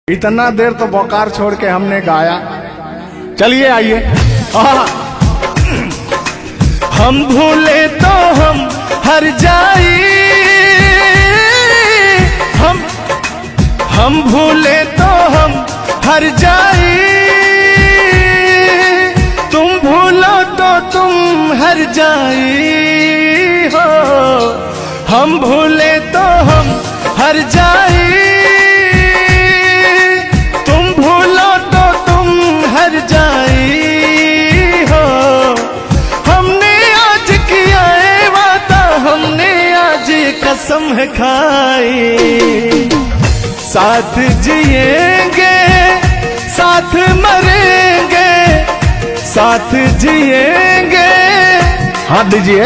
इतना देर तो बोकार छोड़ के हमने गाया। चलिए आइए। हम भूले तो हम हर जाई, हम भूले तो हम हर जाई, तुम भूलो तो तुम हर जाई हो। हम भूले तो हम हर जाई, तुम भूलो तो तुम हर जाई हो। हमने आज किया है वादा, हमने आज कसम है खाई, साथ जिएंगे साथ मरेंगे, साथ जिएंगे। हाथ दीजिए।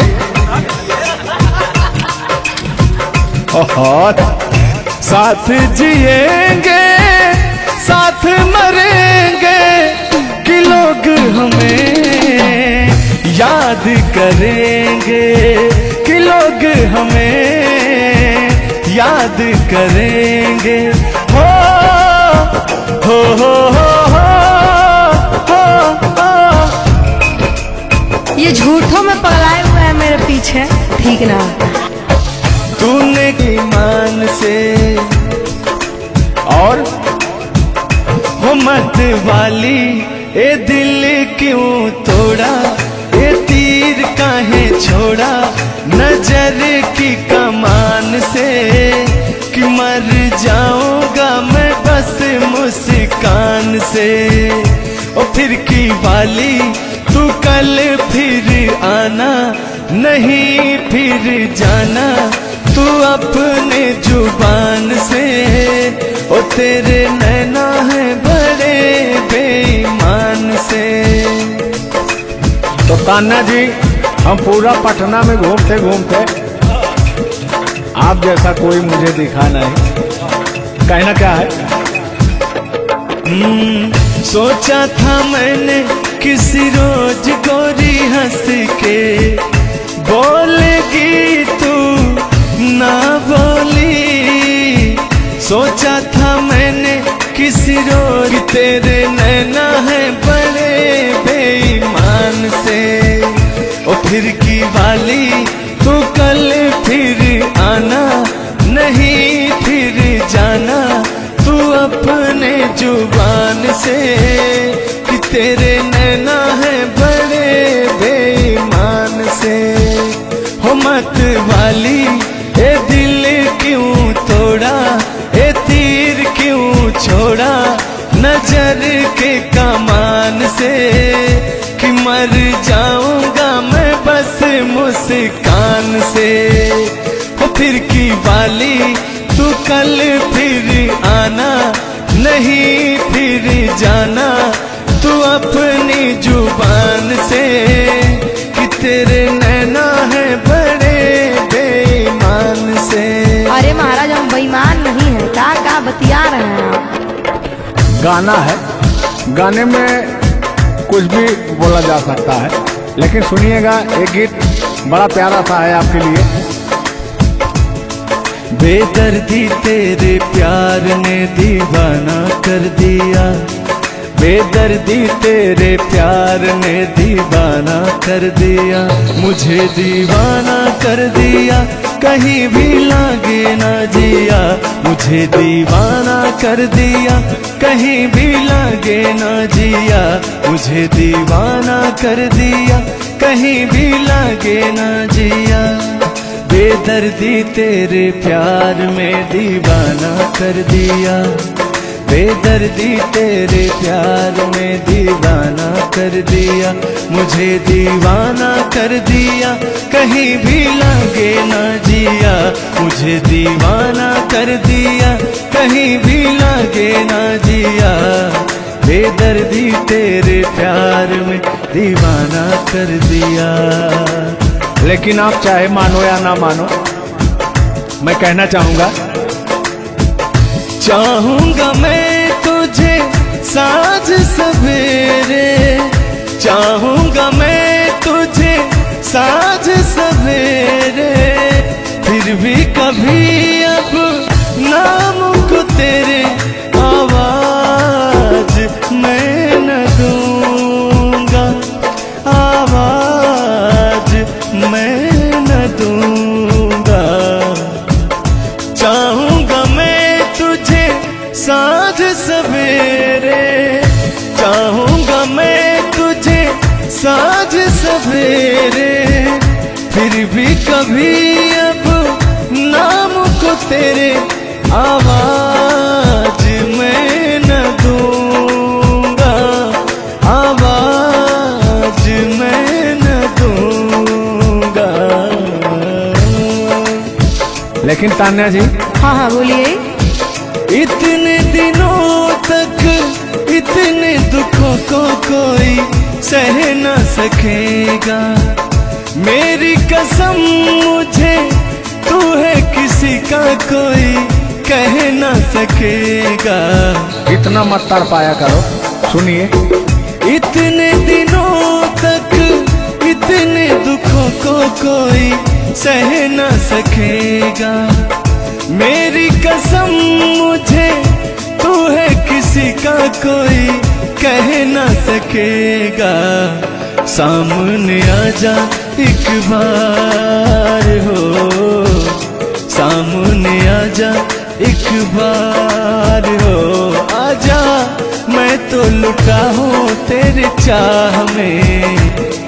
साथ जिएंगे साथ मरेंगे, कि लोग हमें याद करेंगे, कि लोग हमें याद करेंगे। हो हो हो हो हो हो। ये झूठों में पगलाए हुए है मेरे पीछे, ठीक ना? तूने ईमान से और हो मत वाली, ए दिल क्यों तोड़ा, ए तीर काहे छोड़ा, नजर की कमान से, कि मर जाऊंगा मैं बस मुस्कान से। ओ फिर की वाली तू कल फिर आना, नहीं फिर जाना तू अपने जुबान से। ओ तेरे नैना है बड़े बेईमान से। तो कान्हा जी, हम पूरा पटना में घूमते घूमते आप जैसा कोई मुझे दिखा नहीं। कहना क्या है? सोचा था मैंने किसी रोज गोरी हंस के बोलेगी तू ना बोली। सोचा था मैंने किसी रोज, तेरे नैना है बड़े बेईमान से। ओ फिर की वाली तू कल फिर आना, नहीं फिर जाना तू अपने जुबान से, कि तेरे नैना है बड़े बेईमान से। हो मत वाली, ए दिल क्यों तोड़ा, ए तीर क्यों छोड़ा, नजर के कमान से, कि मर जाऊंगा मैं बस मुस्कान से। हो फिर की वाली तू कल फिर आना, नहीं फिर जाना तू अपनी जुबान से, कि तेरे नैना है बड़े बेईमान से। अरे महाराज, हम बेईमान नहीं है, का बतिया रहे हैं आप? गाना है, गाने में कुछ भी बोला जा सकता है, लेकिन सुनिएगा, एक गीत बड़ा प्यारा सा है आपके लिए। बेदर्दी तेरे प्यार ने दीवाना कर दिया, बेदर्दी तेरे प्यार ने दीवाना कर दिया, मुझे दीवाना कर दिया, कहीं भी लागे ना जिया, मुझे दीवाना कर दिया, कहीं भी लागे ना जिया, मुझे दीवाना कर दिया, कहीं भी लागे ना जिया। बेदर्दी तेरे प्यार में दीवाना कर दिया, बेदर्दी तेरे प्यार में दीवाना कर दिया, मुझे दीवाना कर दिया, कहीं भी लागे ना जिया, मुझे दीवाना कर दिया, कहीं भी लागे ना जिया। बेदर्दी तेरे प्यार में दीवाना कर दिया। लेकिन आप चाहे मानो या ना मानो, मैं कहना चाहूंगा, चाहूंगा मैं तुझे साँझ सवेरे, चाहूंगा मैं तुझे साँझ सवेरे, फिर भी कभी अब नाम को तेरे आवाज साँझ सवेरे, चाहूंगा मैं तुझे साँझ सवेरे, फिर भी कभी अब नाम को तेरे आवाज मैं न दूंगा, आवाज मैं न दूंगा। लेकिन तान्या जी, हाँ हाँ बोलिए। इतने दिनों तक इतने दुखों को कोई सह न सकेगा, मेरी कसम मुझे तू है किसी का कोई कह न सकेगा। इतना मत तड़पाया करो, सुनिए। इतने दिनों तक इतने दुखों को कोई सह न सकेगा, मेरी कसम मुझे तू है किसी का कोई कह न सकेगा। सामने आजा एक बार हो, सामने आजा एक बार हो, आजा मैं तो लुटा हूँ तेरे चाह में,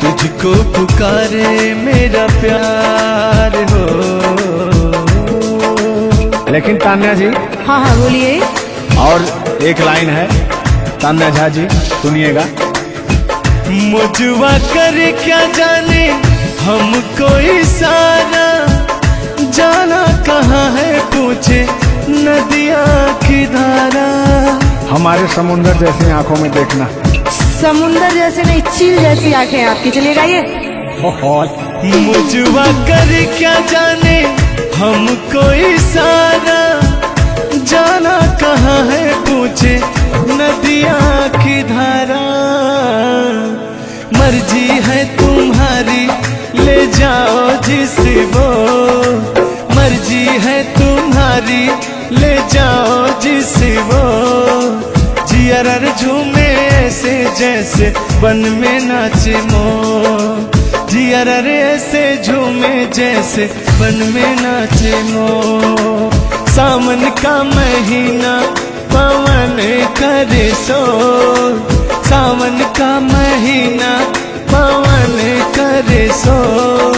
तुझको पुकारे मेरा प्यार हो। लेकिन तान्या जी, हाँ हाँ बोलिए। और एक लाइन है, तान्या झा जी सुनिएगा। मुझवा करे क्या जाने हमको इशारा, जाना कहाँ है पूछे नदिया की धारा। हमारे समुंदर जैसी आंखों में देखना। समुंदर जैसे नहीं, चील जैसी आंखें आपकी, चलेगा ये। मुझवा करे क्या जाने हमको इशारा, जाना कहाँ है पूछे नदिया की धारा। मर्जी है तुम्हारी ले जाओ जिस वो, मर्जी है तुम्हारी ले जाओ जिस वो, जियर झूमे ऐसे जैसे बन में नाचे मोर, जियर ऐसे झूमे जैसे बन में नाचे मोर। सावन का महीना पवन करे शोर, सावन का महीना पवन करे शोर,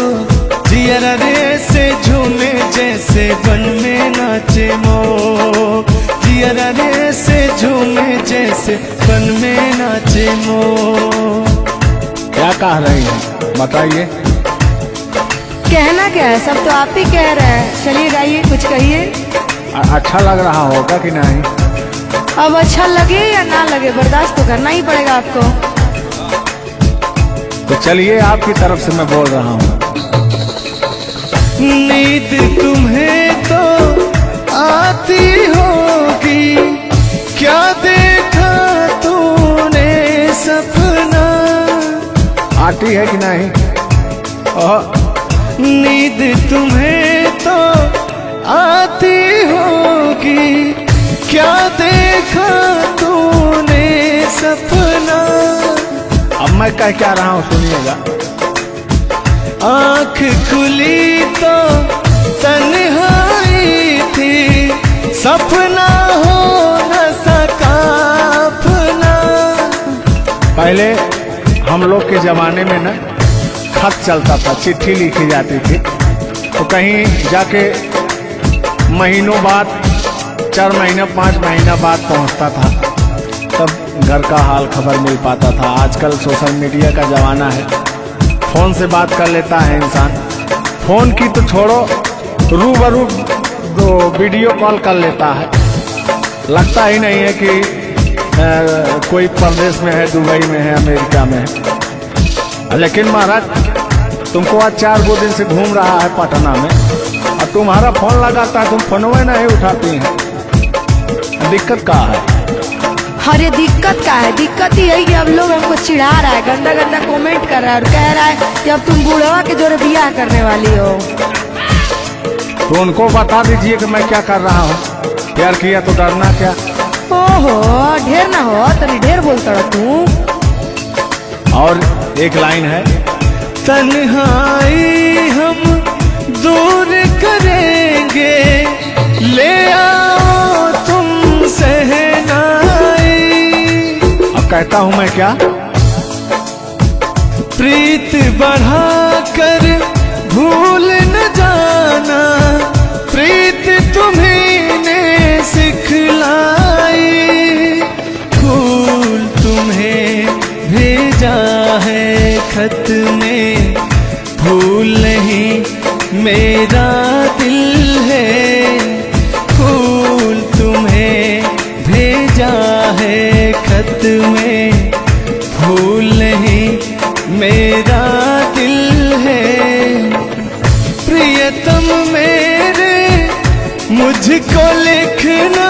जियर ऐसे झूमे जैसे बन में नाचे मोर, जियर ऐसे झूमे जैसे बन में नाचे मोर। क्या कह रही हैं बताइए। कहना क्या है, सब तो आप ही कह रहे हैं। चलिए गाइए, कुछ कहिए। अच्छा लग रहा होगा कि नहीं? अब अच्छा लगे या ना लगे, बर्दाश्त तो करना ही पड़ेगा आपको। तो चलिए, आपकी तरफ से मैं बोल रहा हूँ। नींद तुम्हें तो आती होगी, क्या देखा तूने सपना। आती है कि नहीं? नींद तुम्हें तो आती होगी, क्या देखा तूने सपना। अब मैं कह क्या रहा हूँ सुनिएगा। आँख खुली तो तन्हाई थी, सपना हो न सका अपना। पहले हम लोग के जमाने में ना खत चलता था, चिट्ठी लिखी जाती थी, तो कहीं जाके महीनों बाद, 4 महीना 5 महीना बाद पहुंचता था, तब घर का हाल खबर मिल पाता था। आजकल सोशल मीडिया का जमाना है, फोन से बात कर लेता है इंसान। फोन की तो छोड़ो, रूबरू वीडियो कॉल कर लेता है। लगता ही नहीं है कि कोई परदेश में है, दुबई में है, अमेरिका में है। लेकिन महाराज, तुमको आज 4 दिन से घूम रहा है पटना में, और तुम्हारा फोन लगाता है, तुम फोनवे नहीं उठाती हैं। दिक्कत क्या है? अरे दिक्कत क्या है? दिक्कत ही है कि अब लोग हमको चिढ़ा रहा है, गंदा गंदा कमेंट कर रहा है और कह रहा है कि अब तुम बूढ़वा के जोड़े बियाह करने वाली हो। तो उनको बता दीजिए कि मैं क्या कर रहा हूँ। प्यार किया तो डरना क्या? ओहो, ढेर ना हो, तनी ढेर बोलता रहा तू। और एक लाइन है, तन्हाई हम दूर करेंगे, ले आओ तुम सह कहता हूं मैं क्या? प्रीत बढ़ाकर भूल न जाना, प्रीत तुम्हीं ने सिखलाई। फूल तुम्हें भेजा है खत में, फूल नहीं मेरा दिल है। फूल तुम्हें भेजा है खत में, फूल नहीं मेरा दिल है। प्रियतम मेरे मुझको लिखना,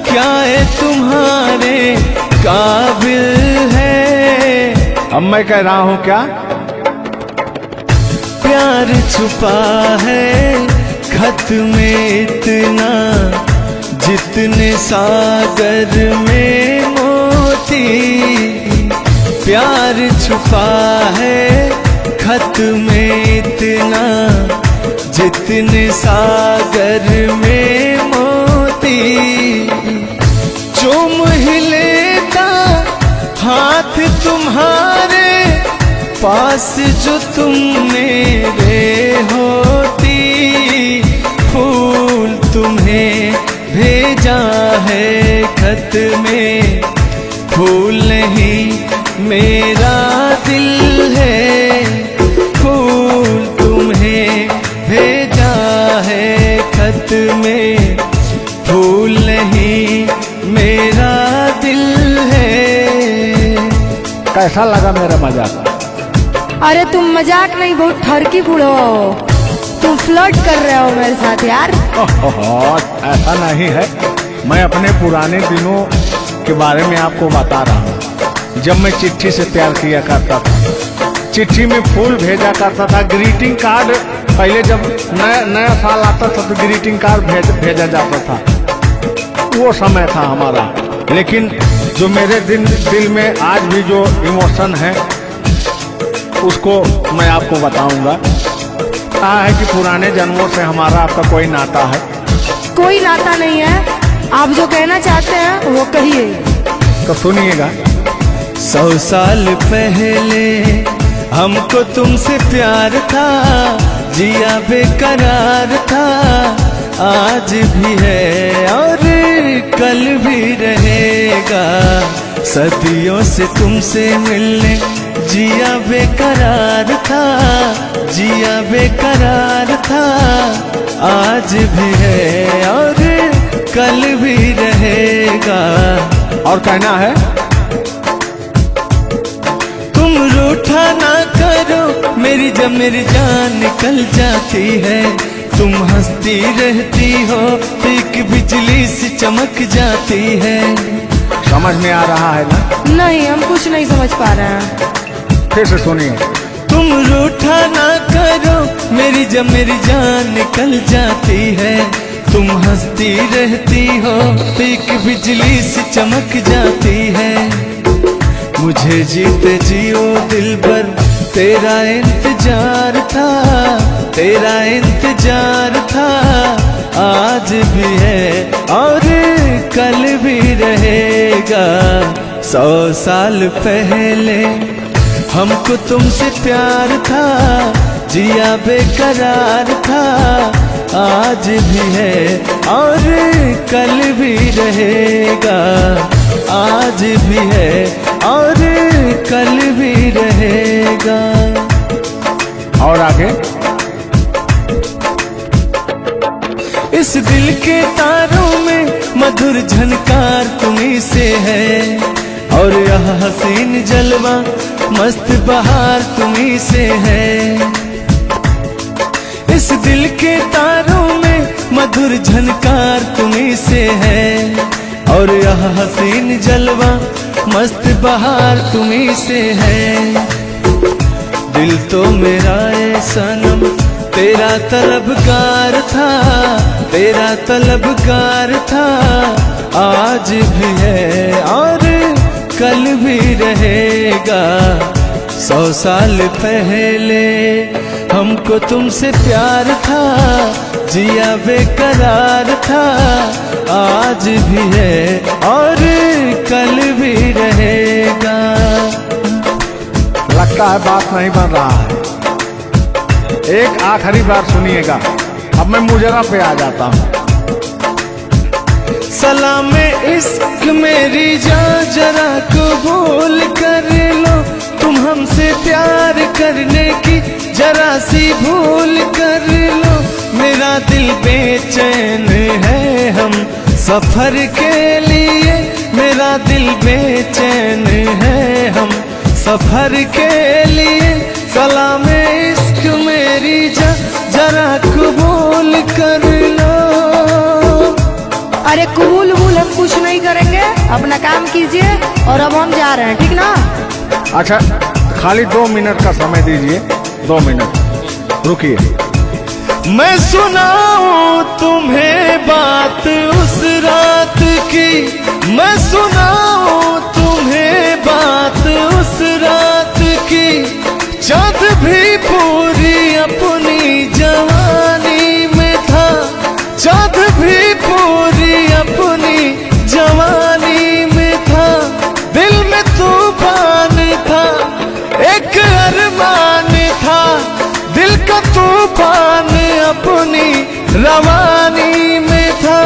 क्या है तुम्हारे काबिल है। अब मैं कह रहा हूं क्या? प्यार छुपा है खत में इतना, जितने सागर में मोती। प्यार छुपा है खत में इतना, जितने सागर में मोती। चूम ही लेता हाथ तुम्हारे, पास जो तुम मेरे होती। फूल तुम्हें भेजा है खत में, फूल नहीं मेरा दिल है। फूल तुम्हें भेजा है खत में, फूल नहीं मेरा दिल है। कैसा लगा मेरा मजाक? अरे तुम मजाक नहीं, बहुत ठरकी बूढ़ो हो। तुम फ्लर्ट कर रहे हो मेरे साथ यार। ऐसा नहीं है, मैं अपने पुराने दिनों के बारे में आपको बता रहा हूँ। जब मैं चिट्ठी से प्यार किया करता था, चिट्ठी में फूल भेजा करता था, ग्रीटिंग कार्ड। पहले जब नया साल आता था तो ग्रीटिंग कार्ड भेजा जाता था, वो समय था हमारा। लेकिन जो मेरे दिल में आज भी जो इमोशन है, उसको मैं आपको बताऊंगा। कहा है कि पुराने जन्मों से हमारा आपका कोई नाता है। कोई नाता नहीं है, आप जो कहना चाहते हैं वो कहिए। तो सुनिएगा। 100 साल पहले हमको तुमसे प्यार था, जिया बेकरार था। आज भी है और कल भी रहेगा, सदियों से तुमसे मिलने जिया बेकरार था, जिया बेकरार था। आज भी है और कल भी रहेगा। और कहना है, तुम रूठा ना करो मेरी, जब मेरी जान निकल जाती है। तुम हंसती रहती हो, एक बिजली सी चमक जाती है। समझ में आ रहा है ना? नहीं, हम कुछ नहीं समझ पा रहे हैं। फिर से सुनिए। तुम रूठा ना करो मेरी, जब मेरी जान निकल जाती है। तुम हंसती रहती हो, एक बिजली सी चमक जाती है। मुझे जीते जियो दिल भर तेरा इंतजार था, तेरा इंतजार था। आज भी है और कल भी रहेगा। 100 साल पहले हमको तुमसे प्यार था, जिया बेकरार था। आज भी है और कल भी रहेगा। आज भी है और कल भी रहेगा। और आगे, इस दिल के तारों में मधुर झनकार तुम्हीं से है, और यह हसीन जलवा मस्त बहार तुम्हीं से है। इस दिल के तारों में मधुर झनकार तुम्हीं से है, और यह हसीन जलवा मस्त बहार तुम्हीं से है। दिल तो मेरा है सनम तेरा तलबगार था, तेरा तलबगार था। आज भी है और कल भी रहेगा। 100 साल पहले हमको तुमसे प्यार था, जिया बेकरार था। आज भी है और कल भी रहेगा। लगता है बात नहीं बन रहा है। एक आखिरी बार सुनिएगा, अब मैं मुजरा पे आ जाता हूँ। सलाम इश्क मेरी जान जरा कबूल कर लो, तुम हमसे प्यार करने की जरा सी भूल कर लो। मेरा दिल बेचैन है हम सफर के लिए, मेरा दिल बेचैन है हम सफर के लिए। सलाम इश्क मेरी जान जरा कबूल कर लो। अरे कबूल वबूल हम कुछ नहीं करेंगे, अपना काम कीजिए और अब हम जा रहे हैं, ठीक ना? अच्छा, खाली 2 मिनट का समय दीजिए, 2 मिनट रुकिए। मैं सुनाऊं तुम्हें बात उस रात की, मैं सुनाऊं तुम्हें बात उस रात की। चाँद भी पूरी अपनी जवानी में था, चाँद भी पूरी अपनी जवानी में था। दिल में तूफान था, एक अरमान था, दिल का तूफान अपनी रवानी में था।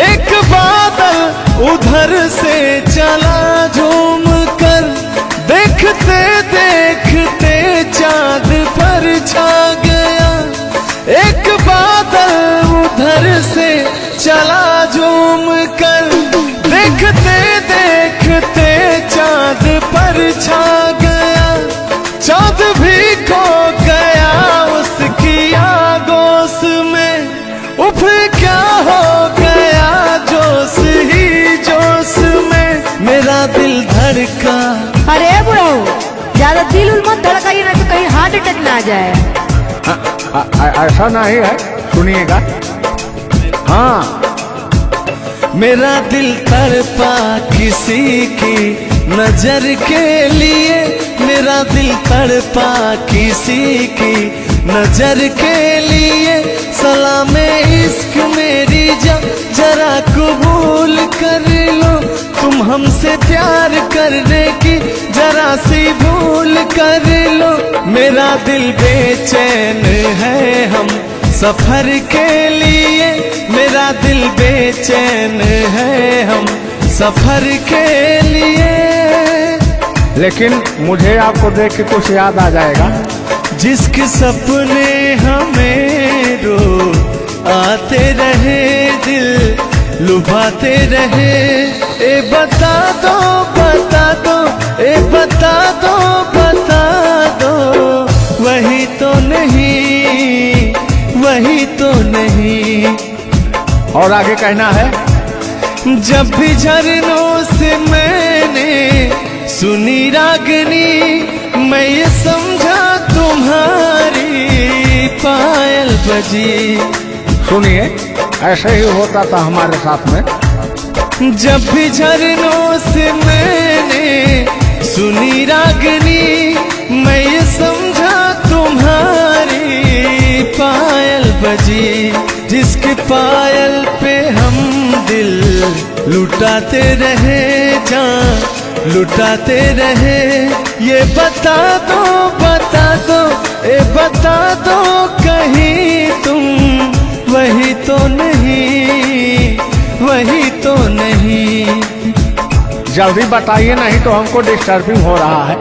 एक बादल उधर से चला झूम कर, देखते देखते चाँद पर छा गया। एक बादल उधर से चला झूम कर, देखते देखते चाँद पर छा गया। चाँद भी खो गया उसकी आगोश में, उफ क्या हो गया जोश ही जोश में। मेरा दिल धड़का। अरे बुढ़ाऊ, ज्यादा दिल उल मत धड़काइए ना तो कहीं हार्ट अटैक ना आ जाए। ऐसा नहीं है, सुनिएगा। हाँ, मेरा दिल तड़पा किसी की नजर के लिए, मेरा दिल तड़पा किसी की नजर के लिए। सलाम इश्क मेरी जान जरा कबूल कर लो, तुम हमसे प्यार करने की जरा सी भूल कर लो। मेरा दिल बेचैन है हम सफर के लिए, मेरा दिल बेचैन है हम सफर के लिए। लेकिन मुझे आपको देख के कुछ याद आ जाएगा। जिसके सपने हमें रो आते रहे, दिल लुभाते रहे। ए बता दो बता दो, ए बता दो बता दो, वही तो नहीं, वही तो नहीं। और आगे कहना है, जब भी झरनों से मैंने सुनी रागनी, मैं ये समझा तुम्हारी पायल बजी। सुनिए, ऐसे ही होता था हमारे साथ में। जब भी झरनों से मैंने सुनी रागनी, मैं ये समझा तुम्हारी पायल बजी। जिसके पायल पे हम दिल लुटाते रहे, जान लुटाते रहे। ये बता दो बता दो, ए बता दो कहीं तुम वही तो नहीं, वही तो नहीं। जल्दी बताइए, नहीं तो हमको डिस्टर्बिंग हो रहा है।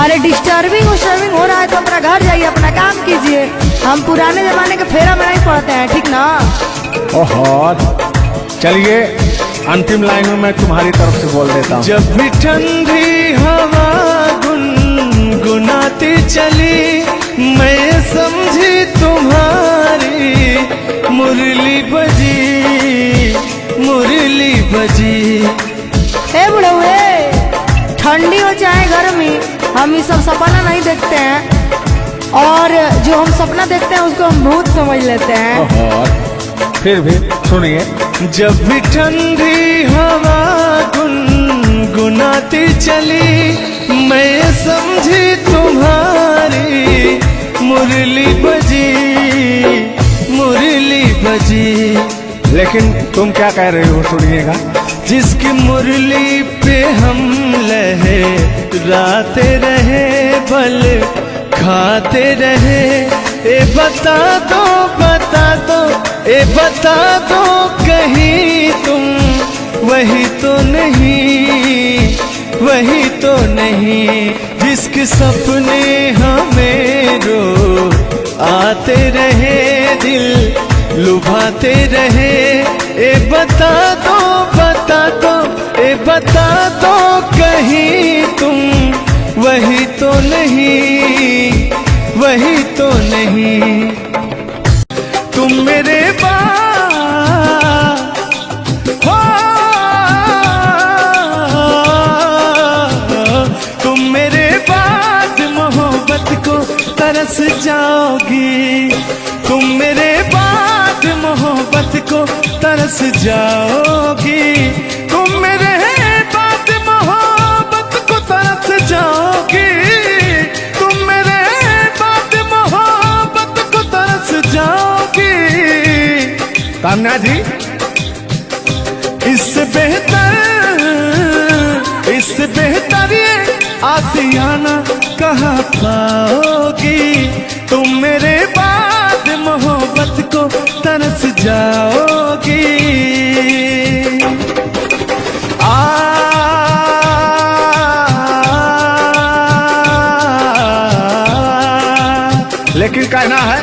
अरे डिस्टर्बिंग हो रहा है तो अपना घर जाइए, अपना काम कीजिए। हम पुराने जमाने के फेरा में नहीं पड़ते हैं, ठीक ना? ओहो, चलिए अंतिम लाइन में मैं तुम्हारी तरफ से बोल देता हूँ। जब भी ठंडी हवा गुनगुनाती चली, मैं समझी तुम्हारी मुरली बजी, मुरली बजी। ए बुढ़ऊ, ठंडी हो चाहे गर्मी, हम ये सब सपना नहीं देखते हैं, और जो हम सपना देखते हैं उसको हम भूत समझ लेते हैं। ओहो, फिर भी सुनिए। जब भी ठंडी हवा गुनगुनाती चली, मैं समझी तुम्हारी मुरली बजी, मुरली बजी। लेकिन तुम क्या कह रहे हो सुनिएगा। जिसकी मुरली पे हम लहराते रहे, बल खाते रहे, ए बता दो बता दो, ए बता दो कहीं तुम वही तो नहीं, वही तो नहीं। जिसके सपने हमें रो आते रहे, दिल लुभाते रहे, ए बता दो बता दो, ए बता दो कहीं तुम वही तो नहीं, वही तो नहीं। तुम मेरे बाद हो, तुम मेरे बाद मोहब्बत को तरस जाओगी, तुम मेरे बाद मोहब्बत को तरस जाओगी, तुम मेरे बाद मोहब्बत को तरस जाओगी, तुम मेरे बाद मोहब्बत को तरस जाओगी। तान्या जी, इससे बेहतर ये आसियाना कहाँ पाओगी, तुम मेरे बाद मोहब्बत को तरस जाओगी। लेकिन कहना है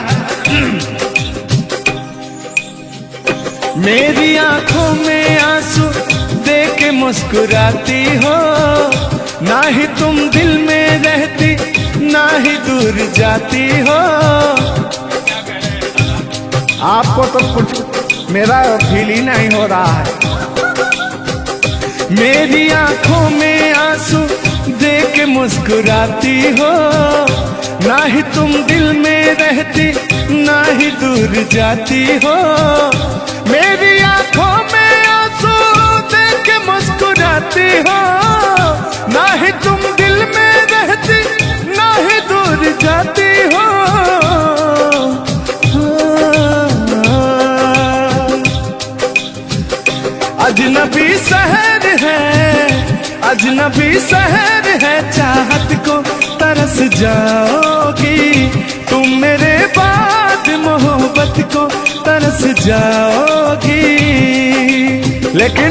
मेरी आंखों में आंसू देख के मुस्कुराती हो, ना ही तुम दिल में रहती, ना ही दूर जाती हो। आपको तो कुछ मेरा फील ही नहीं हो रहा है। मेरी आंखों में आंसू देख के मुस्कुराती हो, ना ही तुम दिल में रहती, ना ही दूर जाती हो। मेरी आंखों में आंसू देख के मुस्कुराती हो, ना ही तुम दिल में रहती, ना ही दूर जाती हो। अजनबी शहर है, अजनबी शहर है, चाहत को तरस जाओगी, तुम मेरे बाद मोहब्बत को तरस जाओगी। लेकिन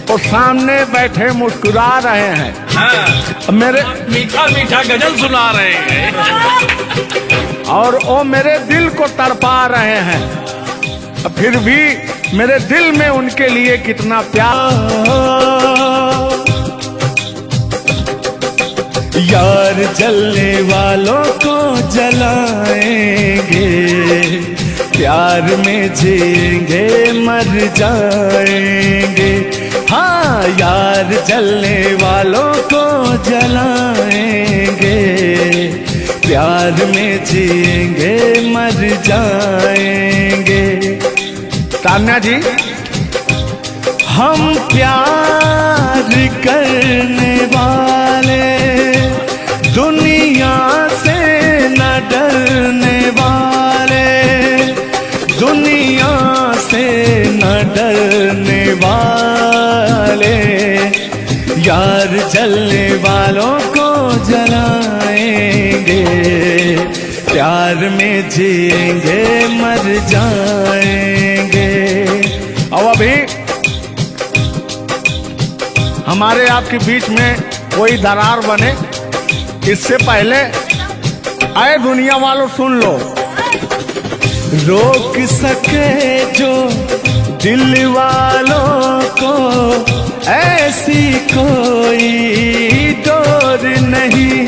वो सामने बैठे मुस्कुरा रहे हैं। हाँ, मेरे मीठा मीठा गजल सुना रहे हैं और वो मेरे दिल को तड़पा रहे हैं, फिर भी मेरे दिल में उनके लिए कितना प्यार। यार जलने वालों को जलाएंगे, प्यार में जिएंगे मर जाएंगे। हाँ, यार जलने वालों को जलाएंगे, प्यार में जिएंगे मर जाएंगे। तान्या जी, हम प्यार करने वाले, दुनिया से न डरने वाले, दुनिया से न डरने वाले, यार जलने वालों को जलाएंगे, प्यार में जिएंगे मर जाएंगे। अब अभी हमारे आपके बीच में कोई दरार बने, इससे पहले आए दुनिया वालों सुन लो। रोक सके जो दिल वालों को, ऐसी कोई डोर नहीं,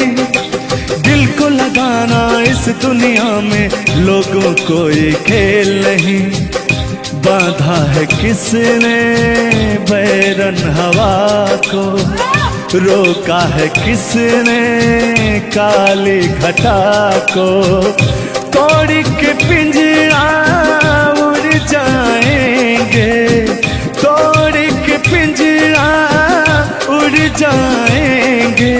दिल को लगाना इस दुनिया में लोगों कोई खेल नहीं। बांधा है किसने बैरन हवा को, रोका है किसने काली घटा को, तोड़ के पिंजरा उड़ जाएंगे, तोड़ के पिंजरा उड़ जाएंगे,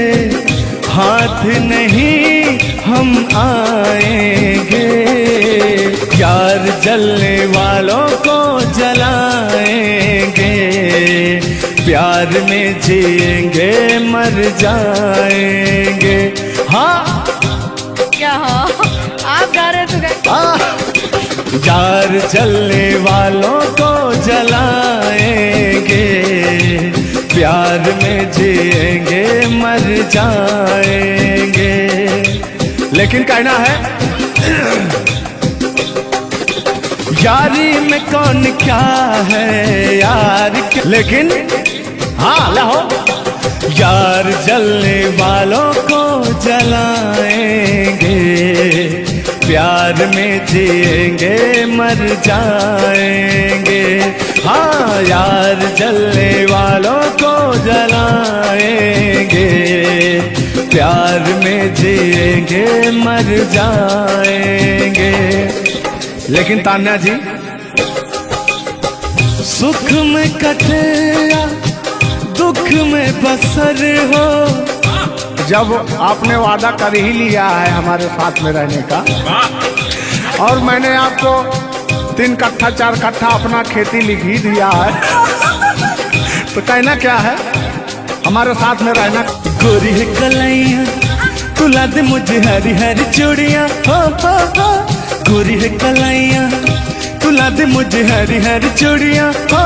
हाथ नहीं हम आएंगे, यार जलने वालों को जला प्यार में जिएंगे मर जाएंगे। हाँ क्या हाँ आप गा रहे थे यार जलने वालों को जलाएंगे, प्यार में जिएंगे मर जाएंगे। लेकिन कहना है यारी में कौन क्या है यार लेकिन हाँ लाहो यार जलने वालों को जलाएंगे, प्यार में जिएंगे मर जाएंगे। हाँ यार जलने वालों को जलाएंगे, प्यार में जिएंगे मर जाएंगे। लेकिन तान्या जी सुख में कटेगा दुख में बसर हो। जब आपने वादा कर ही लिया है हमारे साथ में रहने का, और मैंने आपको 3 कट्ठा 4 कट्ठा अपना खेती लिख ही दिया है, तो कहना क्या है हमारे साथ में रहना। गोरी है कलाइया तुला दे मुझे हरी हरी चूड़ियाँ हो। गोरी है कलाइया तुला दे मुझे हरी हरी चूड़ियाँ हो।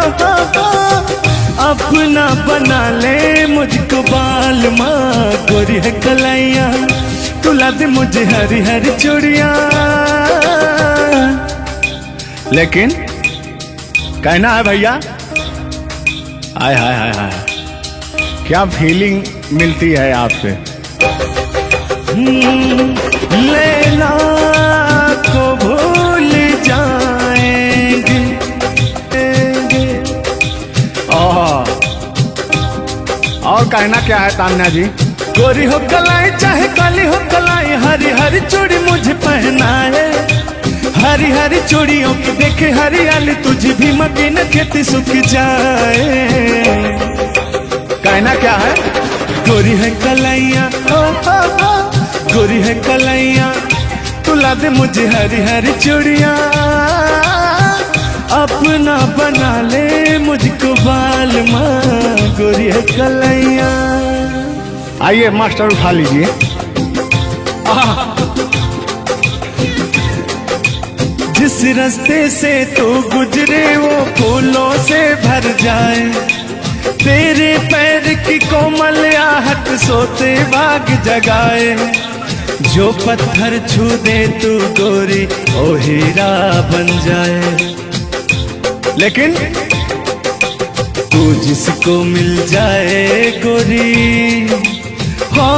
अपना बना ले मुझको बाल माँ। गोरी है कलाइया तुला दे मुझे हरी हरी चूड़ियाँ। लेकिन कहना है भैया, हाय हाय हाय हाय क्या फीलिंग मिलती है आपसे। लैला को भूल जाएंगे। और कहना क्या है तान्या जी। गोरी हो कलाई चाहे काली हो कलाई, हरी हरी चूड़ी मुझे पहनाए। हरी हरी चूड़ियों की देखे हरियाली, तुझे भी मकीन खेती सूख जाए। कहना क्या है गोरी है कलाइया गोरी है कलाइया तुला दे मुझे हरी हरी चूड़ियाँ। अपना बना ले मुझको बाल माँ। गोरी है कलाइया। आइए मास्टर उठा लीजिए। जिस रास्ते से तू गुजरे वो फूलों से भर जाए। तेरे पैर की कोमल आहट सोते बाग जगाए। जो पत्थर छू दे तू गोरी ओ हीरा बन जाए। लेकिन तू जिसको मिल जाए गोरी हो,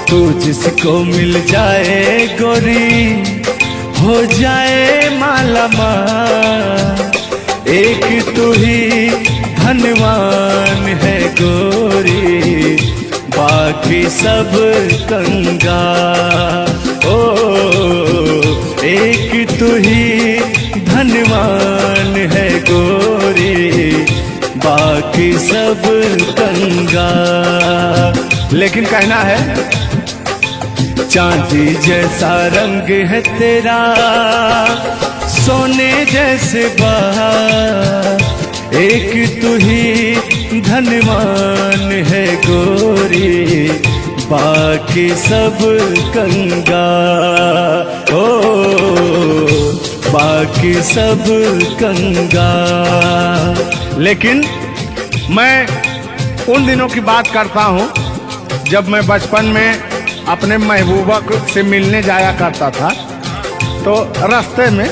तू जिसको मिल जाए गोरी हो जाए माला माल। एक तू ही धनवान है गोरी, बाकी सब कंगाल। ओ एक तू ही धनवान है गोरी, बाकी सब कंगाल। लेकिन कहना है चांदी जैसा रंग है तेरा, सोने जैसे बहार। एक तू ही धनवान है गोरी, बाकी सब कंगाल। ओ बाकी सब कंगाल। लेकिन मैं उन दिनों की बात करता हूँ जब मैं बचपन में अपने महबूबा से मिलने जाया करता था, तो रास्ते में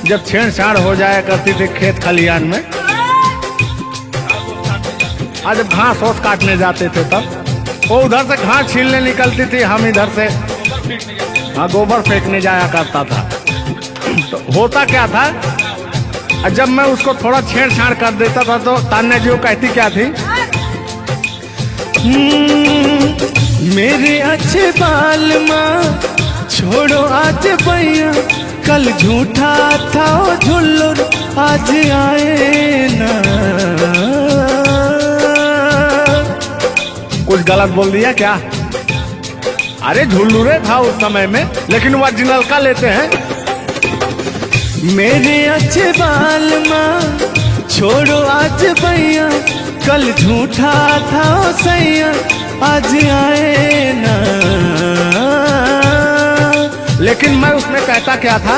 जब छेड़छाड़ हो जाया करती थी खेत खलियान में, आज जब घास ओस काटने जाते थे तब वो उधर से घास छीलने निकलती थी, हम इधर से गोबर फेंकने जाया करता था। तो होता क्या था, जब मैं उसको थोड़ा छेड़छाड़ कर देता था तो तान्या जी वो कहती क्या थी, मेरे अच्छे बाल माँ छोड़ो आज भैया, कल झूठा था वो झुल्लुर आज आए ना। कुछ गलत बोल दिया क्या? अरे झुल्लुरे था उस समय में, लेकिन ओरिजिनल का लेते हैं। मेरे अच्छे बाल माँ छोड़ो आज भैया, कल झूठा था ओ सैया, आज आए ना। लेकिन मैं उसमें कहता क्या था,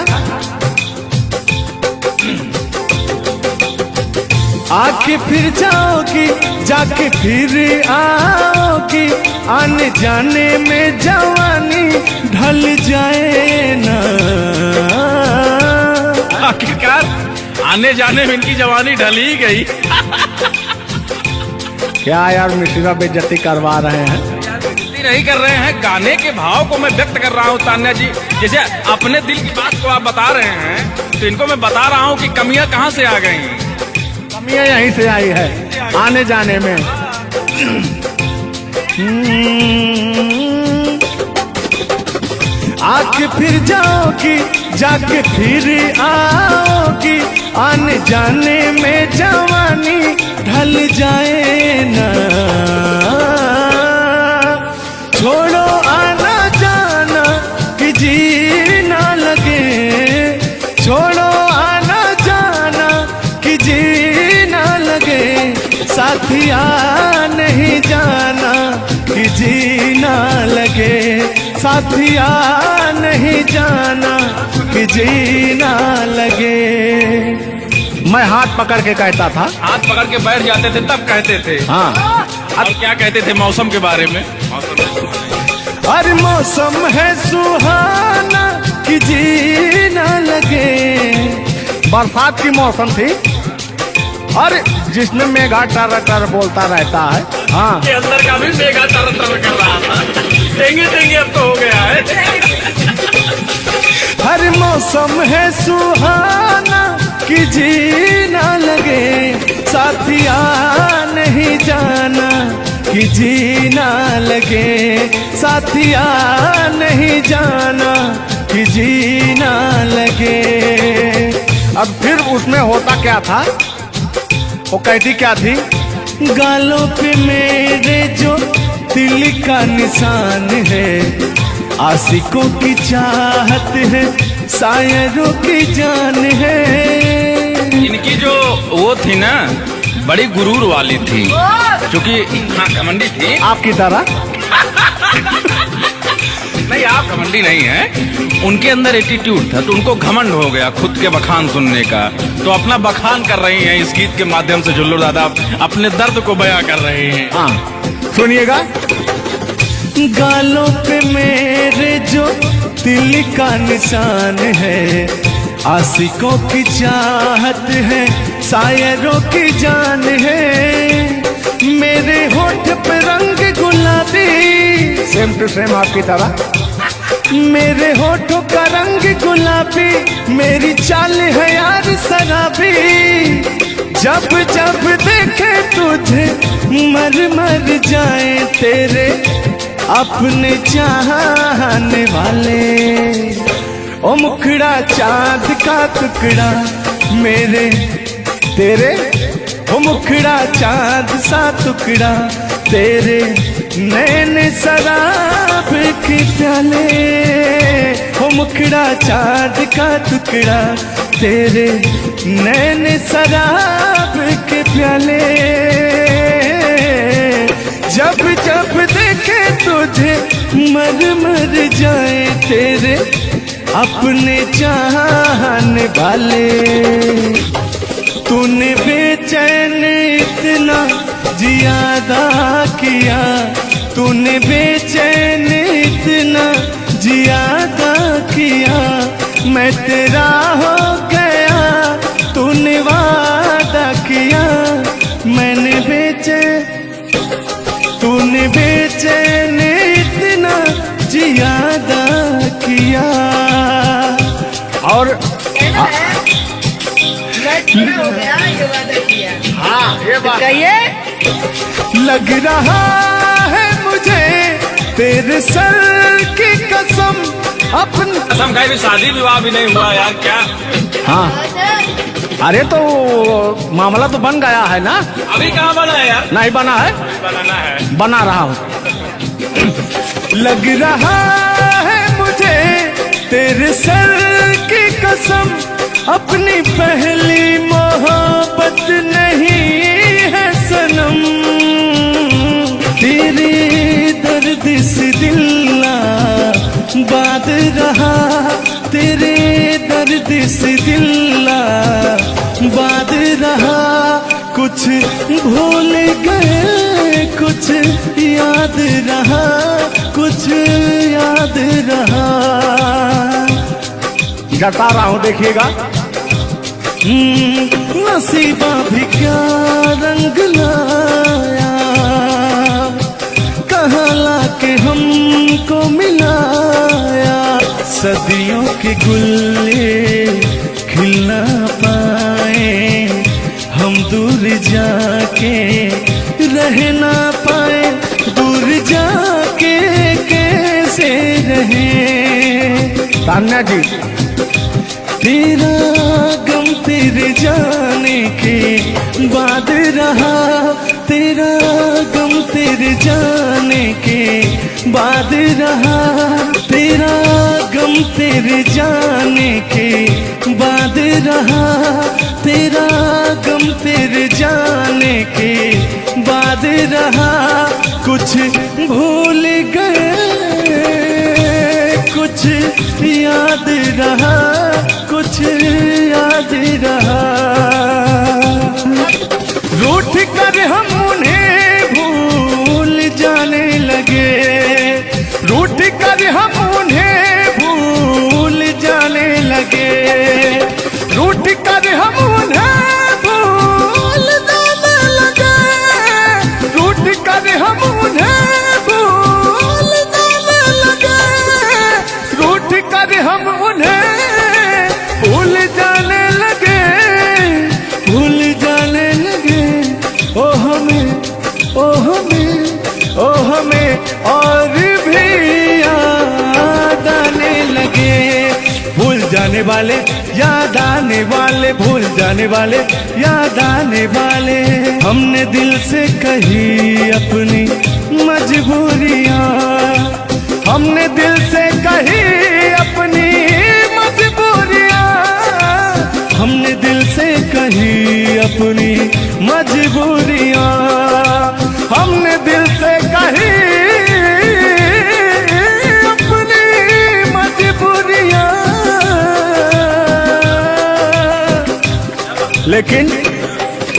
आके फिर जाओगी, जाके फिर आओगी, आने जाने में जवानी ढल जाए ना। आखिरकार आने जाने में इनकी जवानी ढली गई। क्या यार मिश्रा बेइज्जती करवा रहे हैं। बेइज्जती नहीं कर रहे हैं, गाने के भाव को मैं व्यक्त कर रहा हूँ तान्या जी। जैसे अपने दिल की बात को आप बता रहे हैं, तो इनको मैं बता रहा हूँ कि कमियां कहाँ से आ गई। कमियां यहीं से आई है आने जाने में। आके फिर जाओगी, जाके फिर आओगी, आने जाने में जवानी ढल जाए ना। छोड़ो आना जाना कि जी ना लगे, छोड़ो आना जाना कि जी ना लगे, साथिया नहीं जाना कि जी ना लगे, साथिया नहीं जाना कि जी ना लगे। मैं हाथ पकड़ के कहता था, हाथ पकड़ के बैठ जाते थे तब कहते थे। हाँ अब क्या कहते थे मौसम के बारे में? अरे मौसम है सुहाना कि जी ना लगे। बरसात की मौसम थी और जिसमें मेघा टर टर बोलता रहता है। हाँ के अंदर का भी मेघा तर कर रहा था। देंगे देंगे अब तो हो गया है। हर मौसम है सुहाना कि जी ना लगे, साथिया नहीं जाना कि जी ना लगे, साथिया नहीं जाना कि जी ना लगे। अब फिर उसमें होता क्या था, वो कहती क्या थी, गालों पे मेरे जो दिल का निशान है, आशिकों की चाहत है, शायरों की जान है। इनकी जो वो थी ना, बड़ी गुरूर वाली थी, क्योंकि हाँ घमंडी थी। आपकी तरह नहीं, आप घमंडी नहीं है, उनके अंदर एटीट्यूड था, तो उनको घमंड हो गया खुद के बखान सुनने का। तो अपना बखान कर रही हैं इस गीत के माध्यम से। जुल्लू दादा अपने दर्द को बयां कर रहे हैं। हाँ सुनिएगा। गालों पे मेरे जो दिल का निशान है, आशिकों की चाहत है, शायरों की जान है। मेरे होठ पे रंग गुलाबी, सेम टू सेम आपकी तरह। मेरे होठों का रंग गुलाबी, मेरी चाल है यार शराबी। जब जब देखे तुझे मर मर जाए तेरे अपने चाहने वाले। ओ मुखड़ा चांद का टुकड़ा मेरे तेरे, ओ मुखड़ा चांद सा टुकड़ा तेरे, नैन शराब के प्याले। ओ मुखड़ा चांद का टुकड़ा तेरे, नैन शराब के प्याले। जब जब देखे तुझे मर मर जाए तेरे अपने चाहने वाले। तूने बेचैन इतना जियादा किया, तूने बेचैन इतना जियादा किया, मैं तेरा हो गया तूने वादा किया। मैंने तूने बेचैन इतना जियादा किया। और हो गया ये वादा किया। हाँ ये बात कहिए। लग रहा है मुझे तेरे सर की कसम, अपनी कसम खाई भी शादी विवाह भी नहीं हुआ यार, क्या? हाँ अरे तो मामला तो बन गया है ना। अभी कहाँ बना है यार? नहीं बना है, बनाना है। बना रहा हूँ। लग रहा है मुझे तेरे सर की कसम, अपनी पहली मोहब्बत नहीं है सनम, तेरे दर्द से दिल बाद रहा, तेरे दर्द से दिल बाद रहा। कुछ भूल गए कुछ याद रहा, कुछ याद रहा। जता रहा हूं देखिएगा। नसीबा भी क्या रंग लाया, कहाँ लाके हमको मिलाया। सदियों के गुल्ले खिल ना पाए, हम दूर जाके रह ना पाए, दूर जाके कैसे रहे। तान्या जी, तेरा गम तेरे जाने के बाद रहा, तेरा गम तेरे जाने के बाद रहा, तेरा गम तेरे जाने के बाद रहा, तेरा गम तेरे जाने के बाद रहा। कुछ भूल गए कुछ याद रहा, कुछ याद रहा। रूठ कर हम उन्हें भूल जाने लगे, रूठ कर हम उन्हें भूल जाने लगे, रूठ कर हम उन्हें भूल जाने लगे, रूठ कर हम उन्हें भूल जाने लगे, रूठ कर हम उन्हें भूल जाने लगे, भूल जाने लगे। ओ हमें, ओ हमें, ओ हमें और भी याद आने लगे। भूल जाने वाले, याद आने वाले, भूल जाने वाले, याद आने वाले। हमने दिल से कही अपनी मजबूरियां, हमने दिल से कही अपनी मजबूरियां, हमने दिल से कही अपनी मजबूरियां, हमने दिल से कही अपनी मजबूरियां। लेकिन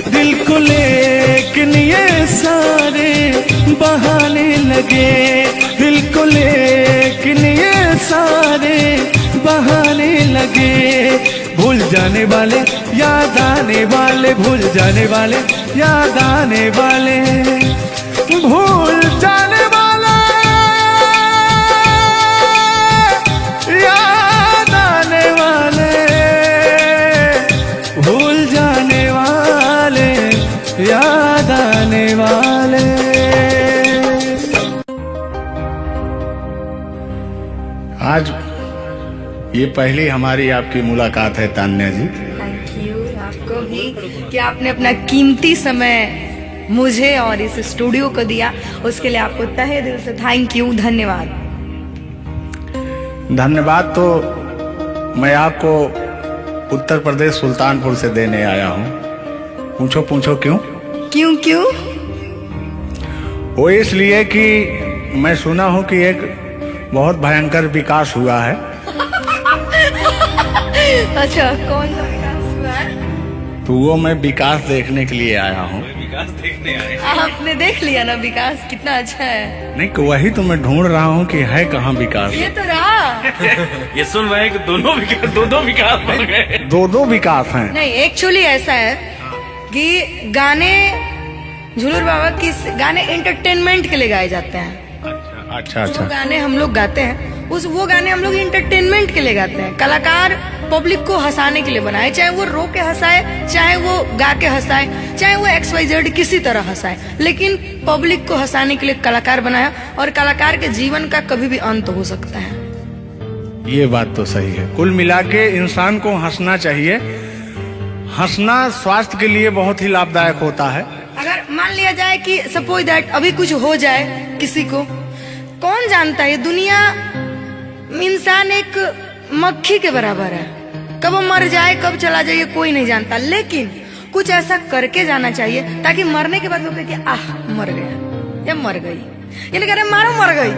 दिल को लेकिन ये सारे बहाने लगे, दिल को लेकिन ये सारे बहाने लगे। भूल जाने वाले, याद आने वाले, भूल जाने वाले, याद आने वाले, भूल जाने वाले, याद आने वाले, भूल जाने वाले, याद आने वाले। आज ये पहली हमारी आपकी मुलाकात है तान्या जी। थैंक यू आपको भी कि आपने अपना कीमती समय मुझे और इस स्टूडियो को दिया, उसके लिए आपको तहे दिल से थैंक यू, धन्यवाद। धन्यवाद तो मैं आपको उत्तर प्रदेश सुल्तानपुर से देने आया हूँ। पूछो पूछो क्यों? क्यों क्यों? वो इसलिए कि मैं सुना हूँ कि एक बहुत भयंकर विकास हुआ है। अच्छा, कौन सा विकास हुआ है? तो वो मैं विकास देखने के लिए आया हूँ। विकास देखने आए। आपने देख लिया ना विकास कितना अच्छा है? नहीं, वही तो मैं ढूंढ रहा हूँ कि है कहाँ विकास। ये तो रहा। ये सुन रहे हैं कि दोनों विकास, दो विकास बन गए। दो विकास हैं। नहीं, एक्चुअली ऐसा है कि गाने झूलूर बाबा की गाने एंटरटेनमेंट के लिए गाए जाते हैं। अच्छा जो गाने हम लोग गाते हैं वो गाने हम लोग इंटरटेनमेंट के लिए गाते हैं। कलाकार पब्लिक को हंसाने के लिए बनाए, चाहे वो रो के हंसाए, चाहे वो गा के हंसाए, चाहे वो XYZ किसी तरह हंसाए, लेकिन पब्लिक को हंसाने के लिए कलाकार बनाया। और कलाकार के जीवन का कभी भी अंत हो सकता है। ये बात तो सही है। कुल मिला के इंसान को हंसना चाहिए। हंसना स्वास्थ्य के लिए बहुत ही लाभदायक होता है। अगर मान लिया जाए कि सपोज दैट अभी कुछ हो जाए किसी को, कौन जानता है दुनिया, इंसान एक मक्खी के बराबर है। कब वो मर जाए कब चला जाए ये कोई नहीं जानता, लेकिन कुछ ऐसा करके जाना चाहिए ताकि मरने के बाद लोग कहे कि आह मर गया या मर गई, ये नहीं कह रहे मारो मर गई,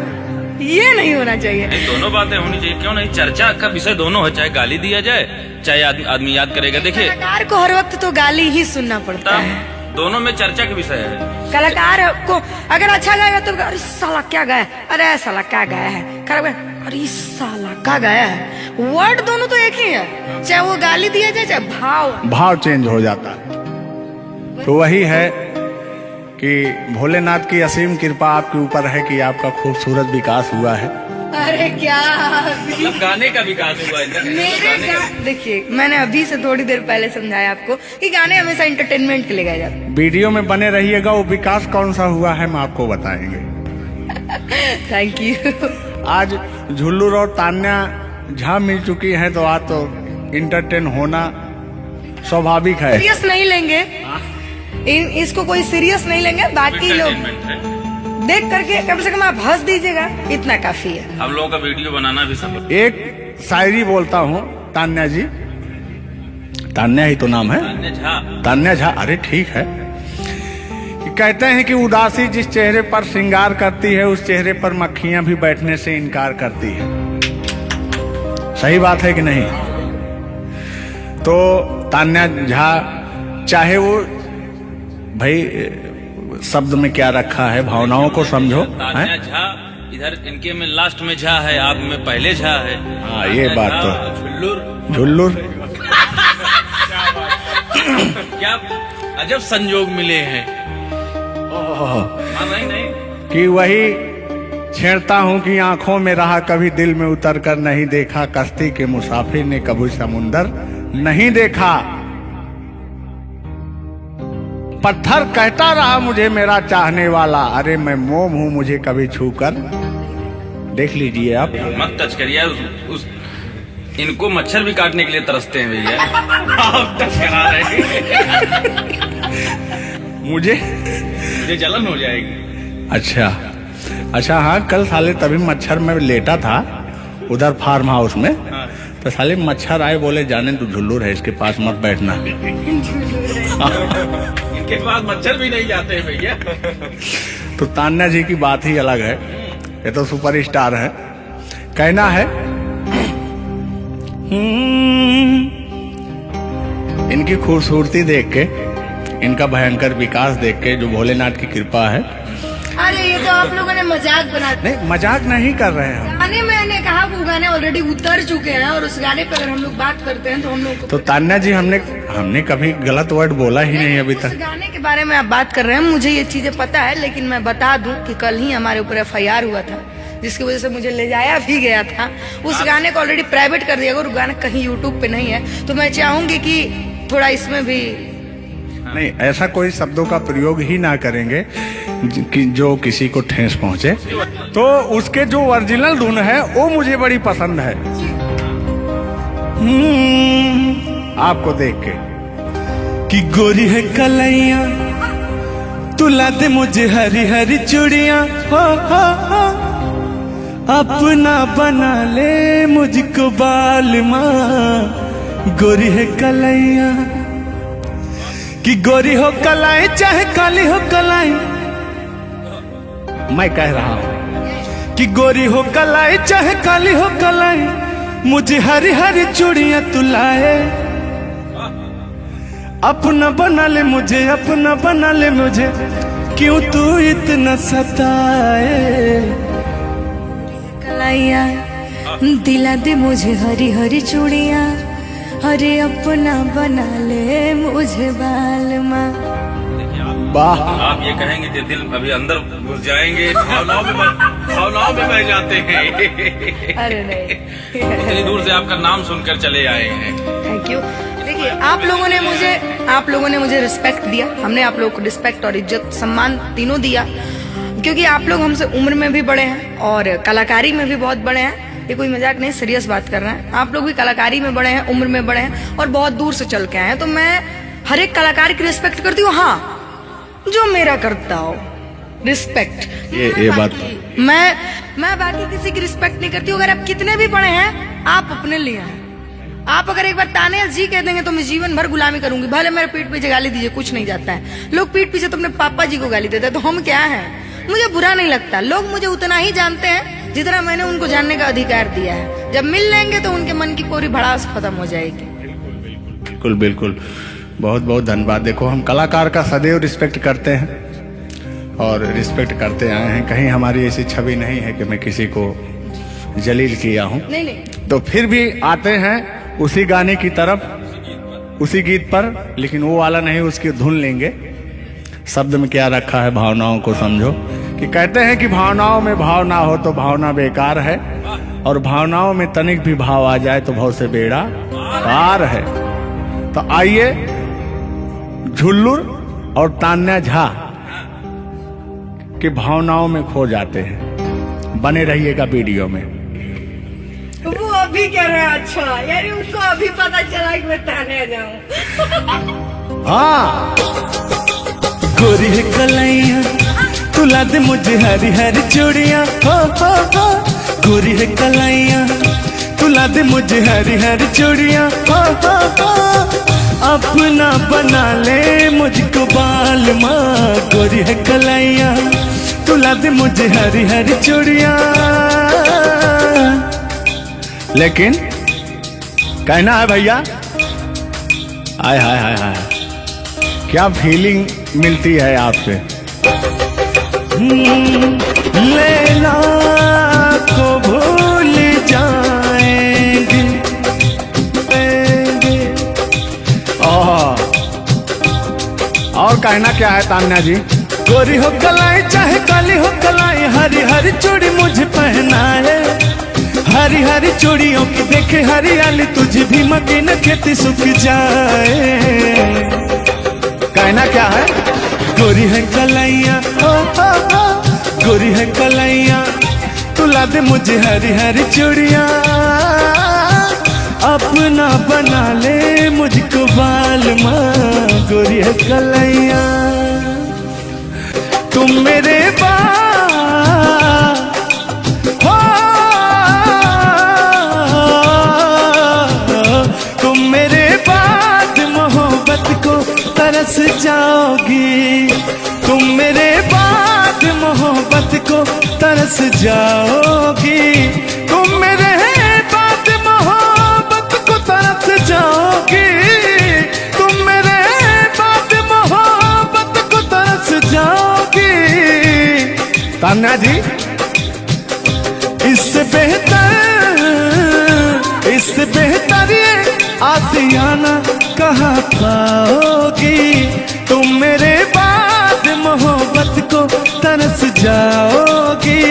ये नहीं होना चाहिए। ये दोनों बातें होनी चाहिए, क्यों नहीं? चर्चा का विषय दोनों है, चाहे गाली दिया जाए चाहे आदमी याद करेगा। देखिए कलाकार को हर वक्त तो गाली ही सुनना पड़ता है, दोनों में चर्चा का विषय है। कलाकार को अगर अच्छा गाएगा तो अरे साला क्या गाया, अरे साला क्या गाया है, खराब गाया, अरे साला क्या गाया है। वर्ड दोनों तो एक ही है, चाहे वो गाली दिया जाए चाहे भाव चेंज हो जाता है। तो वही है कि भोलेनाथ की असीम कृपा आपके ऊपर है कि आपका खूबसूरत विकास हुआ है। अरे क्या मतलब गाने का विकास हुआ है। देखिए मैंने अभी से थोड़ी देर पहले समझाया आपको कि गाने हमेशा एंटरटेनमेंट के लिए गाए जाते हैं। वीडियो में बने रहिएगा, वो विकास कौन सा हुआ है हम आपको बताएंगे। Thank you. आज झुल्लू और तान्या झा मिल चुकी हैं तो आज तो इंटरटेन होना स्वाभाविक है। सीरियस नहीं लेंगे, इसको कोई सीरियस नहीं लेंगे, बाकी लोग देख करके कम से कम आप हंस दीजिएगा, इतना काफी है। हम लोगों का वीडियो बनाना भी सब। एक शायरी बोलता हूँ तान्या जी, तान्या ही तो नाम है, तान्या झा। अरे ठीक है। कहते हैं कि उदासी जिस चेहरे पर श्रृंगार करती है उस चेहरे पर मक्खियां भी बैठने से इनकार करती है। सही बात है कि नहीं? तो तान्या झा चाहे वो भाई शब्द में क्या रखा है, भावनाओं को समझो। तान्या झा इधर इनके में लास्ट में झा है, आप में पहले झा है। हाँ ये बात तो झुल्लुर क्या अजब संजोग मिले हैं। नहीं कि वही छेड़ता हूँ कि आंखों में रहा कभी दिल में उतर कर नहीं देखा, कश्ती के मुसाफिर ने कभी समुंदर नहीं देखा। पत्थर कहता रहा मुझे मेरा चाहने वाला, अरे मैं मोम हूँ मुझे कभी छूकर देख लीजिए आप। मत टच करिए उस इनको मच्छर भी काटने के लिए तरसते हैं भैया। आप टच करा रहे हैं। मुझे जलन हो जाएगी। अच्छा हाँ, कल साले तभी मच्छर में लेटा था उधर फार्म हाउस में। हाँ। तो साले मच्छर आए, बोले जाने तू झुल्लू है, इसके पास मत बैठना। इनके पास मच्छर भी नहीं जाते हैं भैया। तो तान्या जी की बात ही अलग है, ये तो सुपरस्टार है। कहना है इनकी खूबसूरती देख के, इनका भयंकर विकास देख के, जो भोलेनाथ की कृपा है। अरे ये तो आप लोगों ने मजाक बना दिया। नहीं मजाक नहीं कर रहे हैं। गाने मैंने कहा वो गाने ऑलरेडी उतर चुके हैं और उस गाने पे अगर हम लोग बात करते हैं तो हम लोग तो तान्या जी हमने कभी गलत वर्ड बोला ही नहीं अभी उस तक। गाने के बारे में आप बात कर रहे हैं, मुझे ये चीजें पता है, लेकिन मैं बता दूं कि कल ही हमारे ऊपर FIR हुआ था जिसकी वजह से मुझे ले जाया भी गया था। उस गाने को ऑलरेडी प्राइवेट कर दिया, और गाना कहीं यूट्यूब पे नहीं है। तो मैं चाहूंगी कि थोड़ा इसमें भी नहीं, ऐसा कोई शब्दों का प्रयोग ही ना करेंगे कि जो किसी को ठेस पहुंचे। तो उसके जो ओरिजिनल धुन है वो मुझे बड़ी पसंद है। आपको देख के कि गोरी है कलैया तुला दे मुझे हरी हरी चूड़ियां, हो अपना बना ले मुझको बाल माँ। गोरी है कलैया कि गोरी हो कलाई चाहे काली हो कलाई, मैं कह रहा हूँ कि गोरी हो कलाई चाहे काली हो कलाई, मुझे हरी हरी चूड़ियां तू लाए। अपना बना ले मुझे, अपना बना ले मुझे, क्यों तू इतना सताए। कलाइया दिला दे मुझे हरी हरी चूड़ियां, अरे अपना बना ले मुझे बाल माँ। वाह, आप ये कहेंगे कि दिल अभी अंदर घुस जाएंगे, भावनाओं में बह जाते हैं। अरे नहीं, इतनी दूर से आपका नाम सुनकर चले आए हैं। Thank you. देखिए आप लोगों ने मुझे रिस्पेक्ट दिया, हमने आप लोगों को रिस्पेक्ट और इज्जत सम्मान तीनों दिया, क्योंकि आप लोग हमसे उम्र में भी बड़े हैं और कलाकारी में भी बहुत बड़े हैं। ये कोई मजाक नहीं, सीरियस बात कर रहे हैं। आप लोग भी कलाकारी में बड़े हैं, उम्र में बड़े हैं और बहुत दूर से चल के आए हैं। तो मैं हर एक कलाकार की रिस्पेक्ट करती हूँ, हाँ जो मेरा करता हो रिस्पेक्ट। ये बात मैं बाकी किसी की रिस्पेक्ट नहीं करती हूँ। अगर आप कितने भी बड़े हैं, आप अपने लिए हैं, आप अगर एक बार ताने जी कह देंगे तो मैं जीवन भर गुलामी करूंगी, भले मेरे पीठ पीछे गाली दीजिए, कुछ नहीं जाता है। लोग पीठ पीछे तो अपने पापा जी को गाली देते हैं, तो हम क्या हैं? मुझे बुरा नहीं लगता, लोग मुझे उतना ही जानते हैं जितना मैंने उनको जानने का अधिकार दिया है। जब मिल लेंगे तो उनके मन की पूरी भड़ास खत्म हो जाएगी। बिल्कुल बिल्कुल, बहुत बहुत धन्यवाद। देखो, हम कलाकार का सदैव रिस्पेक्ट करते हैं और रिस्पेक्ट करते आए हैं। कहीं हमारी ऐसी छवि नहीं है कि मैं किसी को जलील किया हूँ। नहीं नहीं, तो फिर भी आते हैं उसी गाने की तरफ, उसी गीत पर, लेकिन वो वाला नहीं, उसकी धुन लेंगे। शब्द में क्या रखा है, भावनाओं को समझो। कि कहते हैं कि भावनाओं में भाव ना हो तो भावना बेकार है, और भावनाओं में तनिक भी भाव आ जाए तो भाव से बेड़ा पार है। तो आइए, झुल्लुर और तान्या झा की भावनाओं में खो जाते हैं। बने रहिएगा वीडियो में। वो अभी कह रहे हैं अच्छा, यानी उनको अभी पता चला कि मैं ताने जाऊं। हाँ, गोरी है कलाइया तुला दे मुझे हरी हरी चूड़ियां, हो गोरी है कलाइया तुला दे मुझे हरी हरी चूड़ियां, हो अपना बना ले मुझको बाल माँ। गोरी है कलाइया तुला दे मुझे हरी हरी चूड़ियां। लेकिन कहना है भैया, हाय हाय हाय हाय, क्या फीलिंग मिलती है आपसे। लैला को भूल जाएंगे। और कहना क्या है तान्या जी। गोरी हो कलाई चाहे काली हो कलाई, हरी हरी चूड़ी मुझे पहनाए। हरी हरी चूड़ियों की देखे हरियाली, तुझे भी मकीन खेती सूख जाए। कहना क्या है। गोरी है कलाइया, गोरी है कलाइया तुला दे मुझे हरी हरी चूड़ियां। अपना बना ले मुझको बाल माँ। गोरी है कलाइया तुम मेरे तुम मेरे बाद मोहब्बत को तरस जाओगी। तुम मेरे बाद मोहब्बत को तरस जाओगी। तुम मेरे बाद मोहब्बत को तरस जाओगी। तुम मेरे बाद मोहब्बत को तरस जाओगी। तान्या जी, इससे बेहतर ये आसियाना कहाँ पाओगी। तुम मेरे बाद मोहब्बत को तरस जाओगी।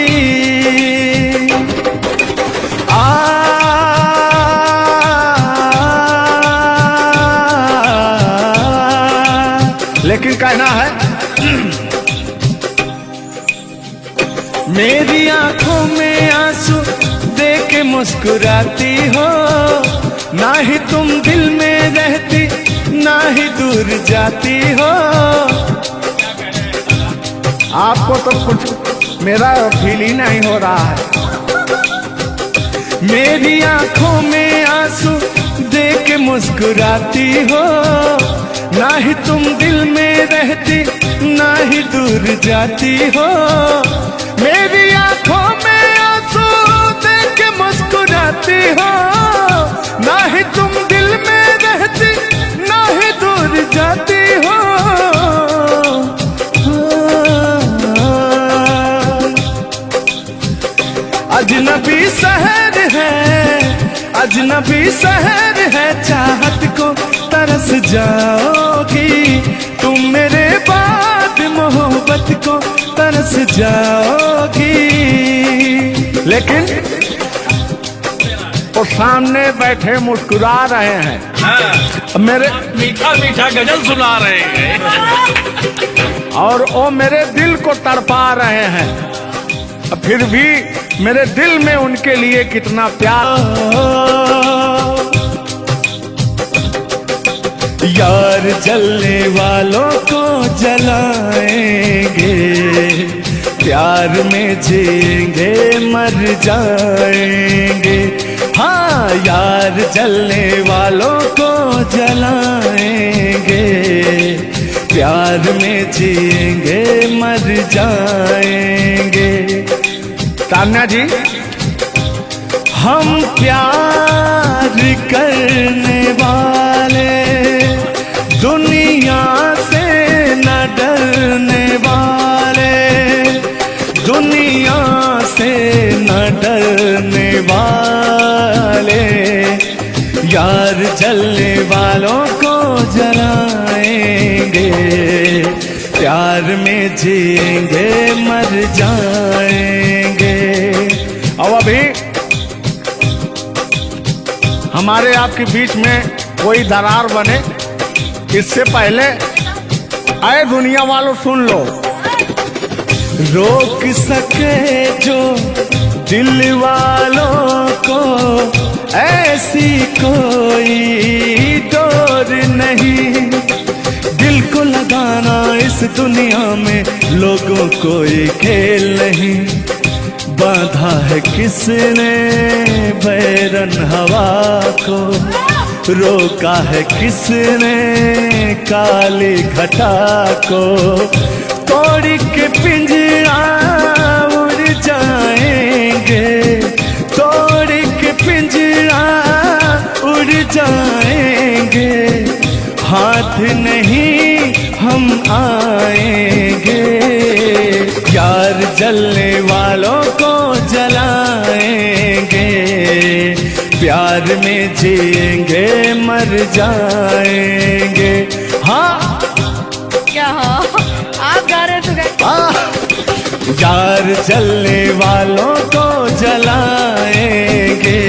लेकिन कहना है, मेरी आंखों में आंसू देख के मुस्कुराती हो। ना ही तुम दिल में रहती, ना ही दूर जाती हो। आपको तो कुछ मेरा फील ही नहीं हो रहा है। मेरी आंखों में आंसू देख के मुस्कुराती हो। ना ही तुम दिल में रहती, ना ही दूर जाती हो। मेरी आंखों में आंसू देख के मुस्कुराती हो। ना ही तुम दिल में रहती, ना ही दूर जाती हो। अजनबी शहर है, अजनबी शहर है, चाहत को तरस जाओगी। तुम मेरे बाद मोहब्बत को तरस जाओगी। लेकिन वो सामने बैठे मुस्कुरा रहे हैं। हाँ, मेरे मीठा मीठा गजल सुना रहे हैं और वो मेरे दिल को तड़पा रहे हैं। फिर भी मेरे दिल में उनके लिए कितना प्यार। यार जलने वालों को जलाएंगे, प्यार में जिएंगे मर जाएंगे। हाँ यार जलने वालों को जलाएंगे, प्यार में जिएंगे मर जाएंगे। तान्या जी, हम प्यार करने वाले दुनिया से न डरने वाले, दुनिया से न डरने वाले, यार जलने वालों को जलाएंगे, प्यार में जिएंगे मर जाएंगे। अब अभी हमारे आपके बीच में कोई दरार बने इससे पहले आए दुनिया वालों सुन लो। रोक सके जो दिल वालों को ऐसी कोई डोर नहीं, दिल को लगाना इस दुनिया में लोगों कोई खेल नहीं। बांधा है किसने बैरन हवा को, रोका है किसने काली घटा को, तोड़ के पिंजरा उड़ जाएंगे, तोड़ के पिंजरा उड़ जाएंगे, हाथ नहीं हम आएंगे, यार जलने वालों को जलाएंगे, प्यार में जिएंगे मर जाएंगे। हाँ क्या हाँ आप गा रहे तो गाइए। यार जलने वालों को जलाएंगे,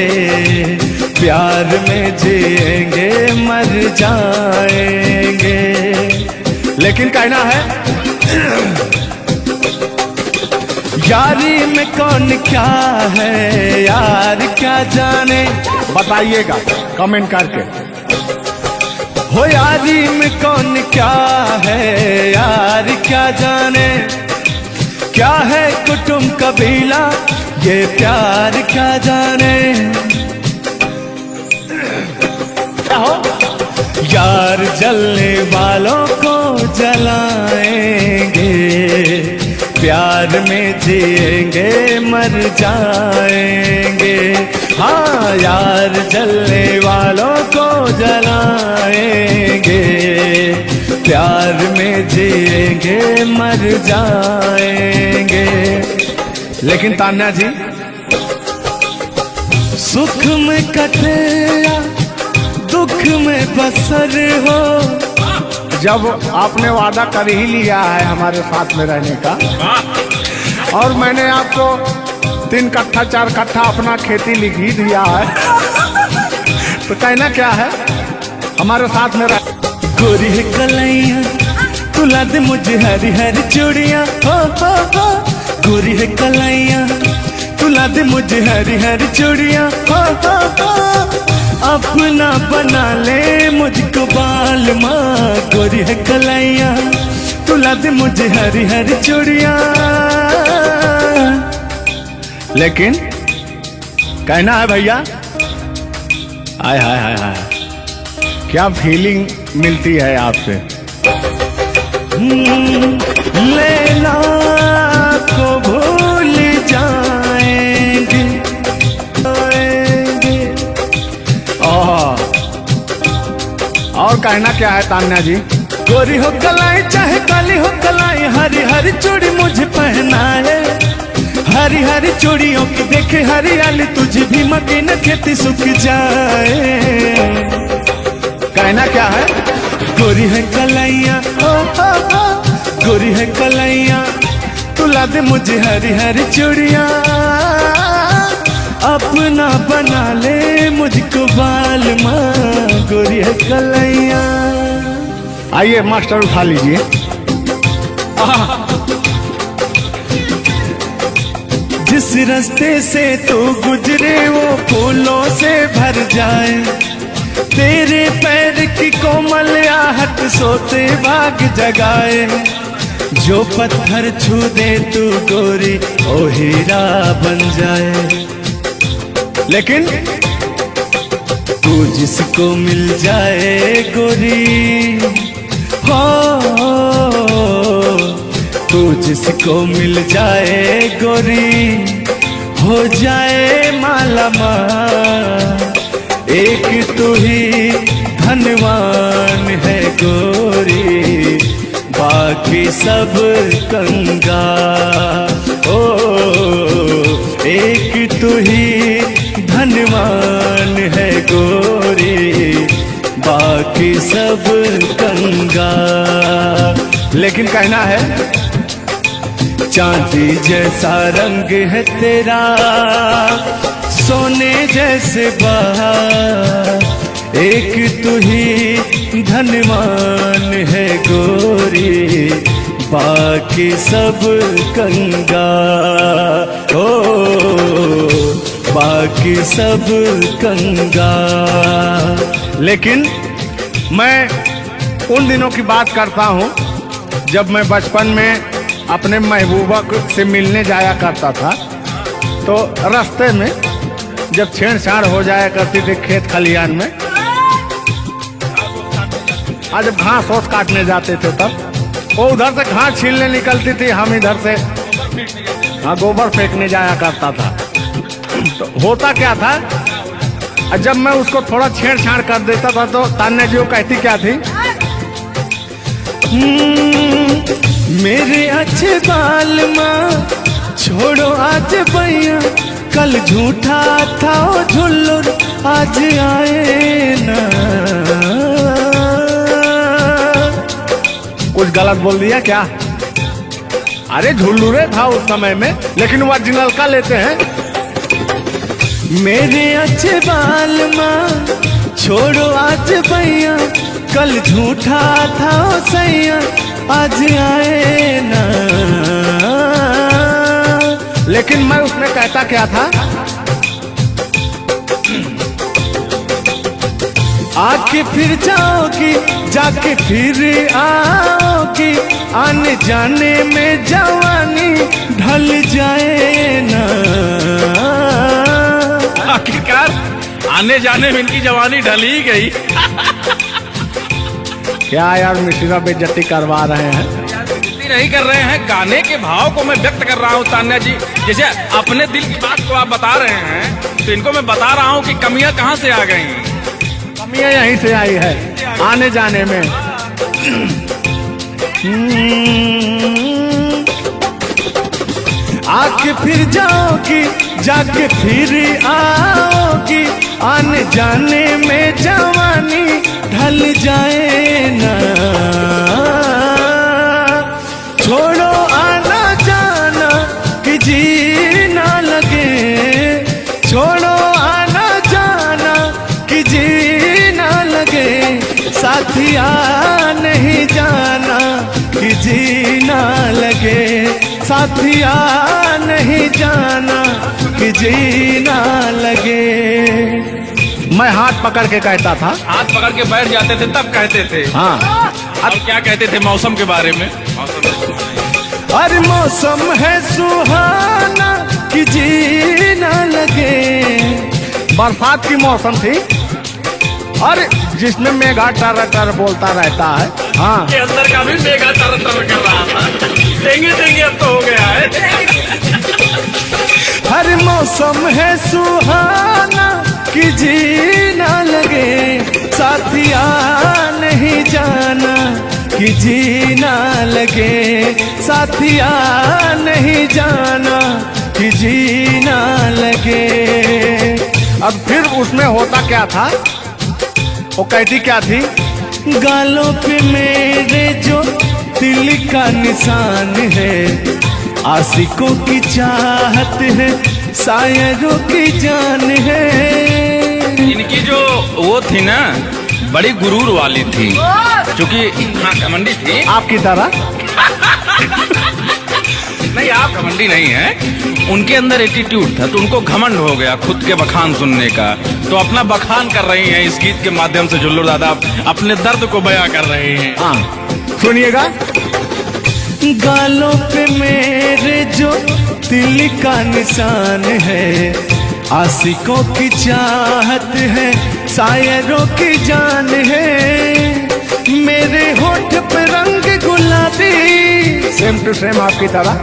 प्यार में जिएंगे मर जाएंगे। लेकिन कहना है यारी में कौन क्या है यार क्या जाने, बताइएगा कमेंट करके। हो यारी में कौन क्या है यार क्या जाने, क्या है कुटुंब कबीला ये प्यार क्या जाने। हो यार जलने वालों को जलाएंगे, प्यार में जिएंगे मर जाएंगे। हाँ यार जलने वालों को जलाएंगे, प्यार में जिएंगे मर जाएंगे। लेकिन तान्या जी, सुख में कटे या दुख में बसर हो, जब आपने वादा कर ही लिया है हमारे साथ में रहने का, और मैंने आपको 3 कट्ठा 4 कट्ठा अपना खेती लिख ही दिया है, तो कहना क्या है हमारे साथ में रह। गोरी है कलैया तुला दे मुझे हरी हरी चूड़ियाँ, हो गोरी है कलैया तुला दे मुझे हरी हरी चूड़ियाँ, हो अपना बना ले मुझको बाल माँ। गोरी है कलैया तुला दे मुझे हरी हरी चूड़ियाँ। लेकिन कहना है भैया, हाय हाय हाय हाय, क्या फीलिंग मिलती है आपसे। लैला को भूल जाएंगे, और कहना क्या है तान्या जी। गोरी हो कलाई चाहे काली हो कलाई, हरी हरी चूड़ी मुझे पहनाए, हरी हरी चूड़ियों की देखे हरियाली, तुझे भी मकीन खेती सूख जाए। कहना क्या है, गोरी है कलैया गोरी है कलैया तुला दे मुझे हरी हरी चूड़ियाँ, अपना बना ले मुझको बाल माँ। गोरी है कलैया। आइए मास्टर उठा लीजिए। जिस रास्ते से तू गुजरे वो फूलों से भर जाए, तेरे पैर की कोमल आहट सोते भाग जगाए, जो पत्थर छू दे तू गोरी ओ हीरा बन जाए। लेकिन तू जिसको मिल जाए गोरी हो, तू जिसको मिल जाए गोरी हो जाए माला माल। एक तू ही धनवान है गोरी, बाकी सब कंगाल। ओ एक तू ही धनवान है गोरी, बाकी सब कंगाल। लेकिन कहना है चांदी जैसा रंग है तेरा, सोने जैसे बहार। एक तू ही धनवान है गोरी, बाकी सब कंगाल। ओ बाकी सब कंगाल। लेकिन मैं उन दिनों की बात करता हूँ जब मैं बचपन में अपने महबूबा से मिलने जाया करता था, तो रास्ते में जब छेड़छाड़ हो जाया करती थी खेत खलियान में, आज जब घास ओस काटने जाते थे तब वो उधर से घास छीलने निकलती थी, हम इधर से गोबर फेंकने जाया करता था। तो होता क्या था, जब मैं उसको थोड़ा छेड़छाड़ कर देता था तो तान्या जी वो कहती क्या थी, मेरे अच्छे बाल माँ छोड़ो आज भैया, कल झूठा था ओ झुल्लुर आज आए ना। कुछ गलत बोल दिया क्या? अरे झुल्लुरे था उस समय में, लेकिन वो ओरिजिनल का लेते हैं। मेरे अच्छे बाल माँ छोड़ो आज भैया, कल झूठा था ओ सैया आज आए ना। लेकिन मैं उसमें कहता क्या था, आके फिर जाओगी जाके फिर आओगी, आने जाने में जवानी ढल जाए ना। आखिरकार आने जाने में इनकी जवानी ढल ही गई। क्या यार मिश्रा बेइज्जती करवा रहे हैं? बेइज्जती नहीं कर रहे हैं, गाने के भाव को मैं व्यक्त कर रहा हूँ तान्या जी। जैसे अपने दिल की बात को आप बता रहे हैं, तो इनको मैं बता rहा हूँ कि कमियां कहाँ से आ गई। कमियां यहीं से आई है, आने जाने में। आके फिर जाओगी जाके फिर आओगी, आने जाने में जवानी ढल जाए ना। छोड़ो आना जाना कि जी ना लगे, छोड़ो आना जाना कि जी ना लगे, साथिया नहीं जाना कि जी ना लगे, साथिया नहीं जाना कि जी ना लगे। मैं हाथ पकड़ के कहता था, हाथ पकड़ के बैठ जाते थे तब कहते थे। हाँ अब क्या कहते थे मौसम के बारे में? अरे मौसम है सुहाना कि जी ना लगे। बरसात की मौसम थी, अरे जिसमें मेघा टर टर बोलता रहता है। हाँ के अंदर का भी मेघा तर तर कर रहा था। देंगे देंगे अब तो हो गया है। हर मौसम है सुहाना कि जी ना लगे, साथिया नहीं जाना कि जी ना लगे, साथिया नहीं जाना कि जी ना लगे। अब फिर उसमें होता क्या था, वो कहती क्या थी, गालों पे मेरे जो दिल का निशान है, आशिकों की चाहत है, शायरों की जान है। इनकी जो वो थी ना, बड़ी गुरूर वाली थी, क्योंकि हाँ घमंडी थी। आपकी तरह नहीं, आप घमंडी नहीं है, उनके अंदर एटीट्यूड था, तो उनको घमंड हो गया खुद के बखान सुनने का। तो अपना बखान कर रही हैं इस गीत के माध्यम से। जुल्लू दादा अपने दर्द को बयां कर रहे हैं। हाँ सुनिएगा, गालों पे मेरे जो दिल का निशान है, आशिकों की चाहत है, शायरों की जान है, मेरे होठ पे रंग गुलाबी, सेम टू सेम आपकी तरह।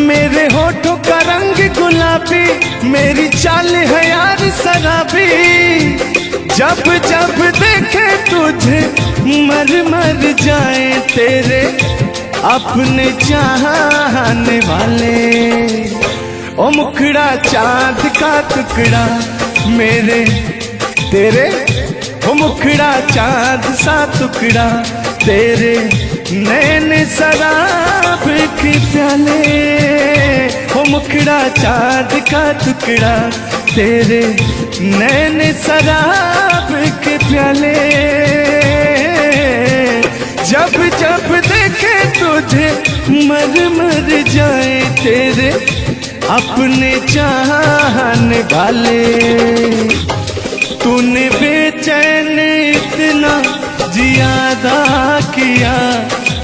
मेरे होठों का रंग गुलाबी, मेरी चाल है यार शराबी। जब जब देखे तुझे मर मर जाए तेरे अपने चाहने वाले। ओ मुखड़ा चांद का टुकड़ा मेरे तेरे, ओ मुखड़ा चांद सा टुकड़ा तेरे, नैन शराब के प्याले। ओ मुखड़ा चांद का टुकड़ा तेरे, नैन शराब के प्याले। जब जब देखे तुझे मर मर जाए तेरे अपने चाहने वाले। तूने बेचैन इतना जियादा किया,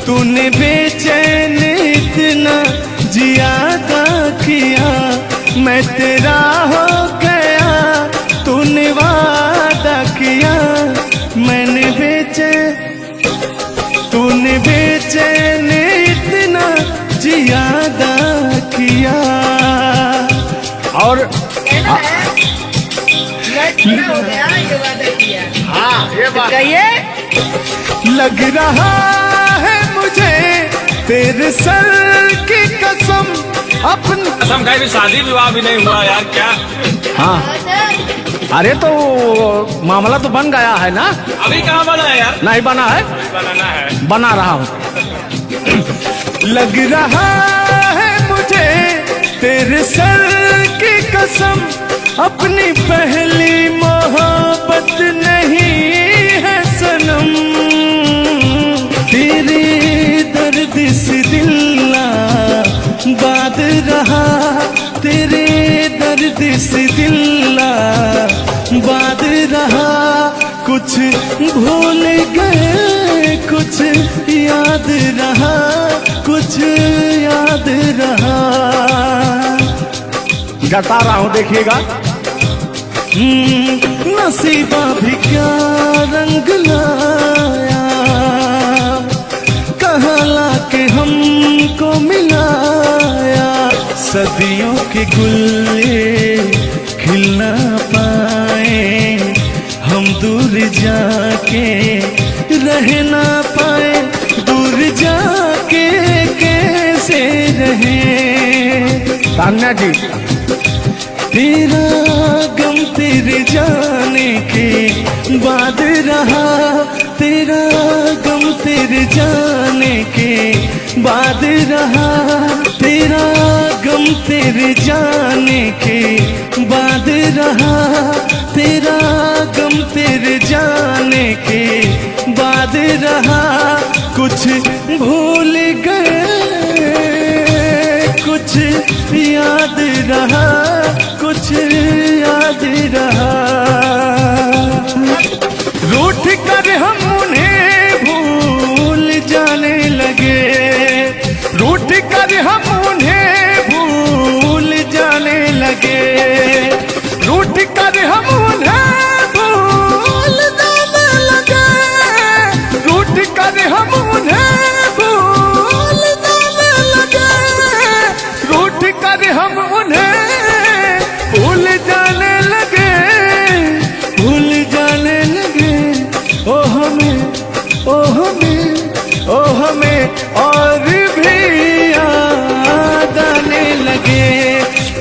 तूने बेचैन इतना जियादा किया, मैं तेरा हो गया तूने वादा किया। मैंने तूने बेचैन इतना जियादा किया। और हो गया ये वादा किया। हाँ ये बात कहिए। लग रहा है मुझे तेरे सर की कसम, अपनी कसम खाई भी शादी विवाह भी नहीं हुआ यार क्या? हाँ, अरे तो मामला तो बन गया है ना? अभी कहाँ बना है यार? नहीं बना है, बनाना है। बना रहा हूँ। लग रहा है मुझे तेरे सर की कसम, अपनी पहली मोहब्बत नहीं है सनम। तेरे दर्द से दिल बात रहा, तेरे दर्द से दिल बात रहा। कुछ भूल गए कुछ याद रहा, कुछ याद रहा। जता रहा हूँ देखिएगा। नसीबा भी क्या रंग लाया, कहाँ लाके हमको मिलाया। सदियों के गुल्ले खिल ना पाए, हम दूर जाके रह ना पाए। दूर जाके कैसे रहे तान्या जी। तेरा गम तेरे जाने के बाद रहा, तेरा गम तेरे जाने के बाद रहा। तेरा गम तेरे जाने के बाद रहा, तेरा गम तेरे जाने के बाद रहा। कुछ भूल गए कुछ याद रहा, कुछ याद रहा। रूठ कर हम उन्हें भूल जाने लगे, रूठ कर हम उन्हें भूल जाने लगे। रूठ कर हम उन्हें भूल जाने लगे, रूठ कर हम उन्हें भूल जाने लगे। रूठ कर हम उन्हें भूल जाने लगे, भूल जाने लगे। ओ हमें, ओ हमें, ओ हमें और भी याद आने लगे।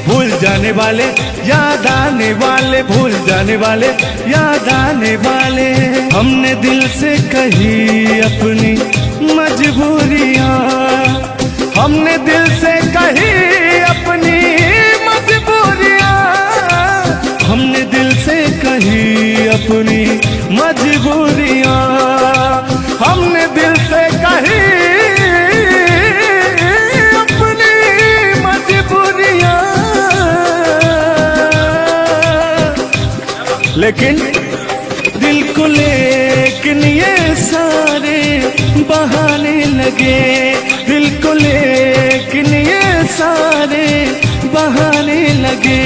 भूल जाने वाले याद आने वाले, भूल जाने वाले याद आने वाले। हमने दिल से कही अपनी मजबूरियां, हमने दिल से कही अपनी मजबूरियां, हमने दिल से कही अपनी मजबूरियां, हमने दिल से कही अपनी मजबूरियां। लेकिन दिल को लेकिन ये सारे बहाने लगे, दिल को लेकिन ये सारे बहाने लगे।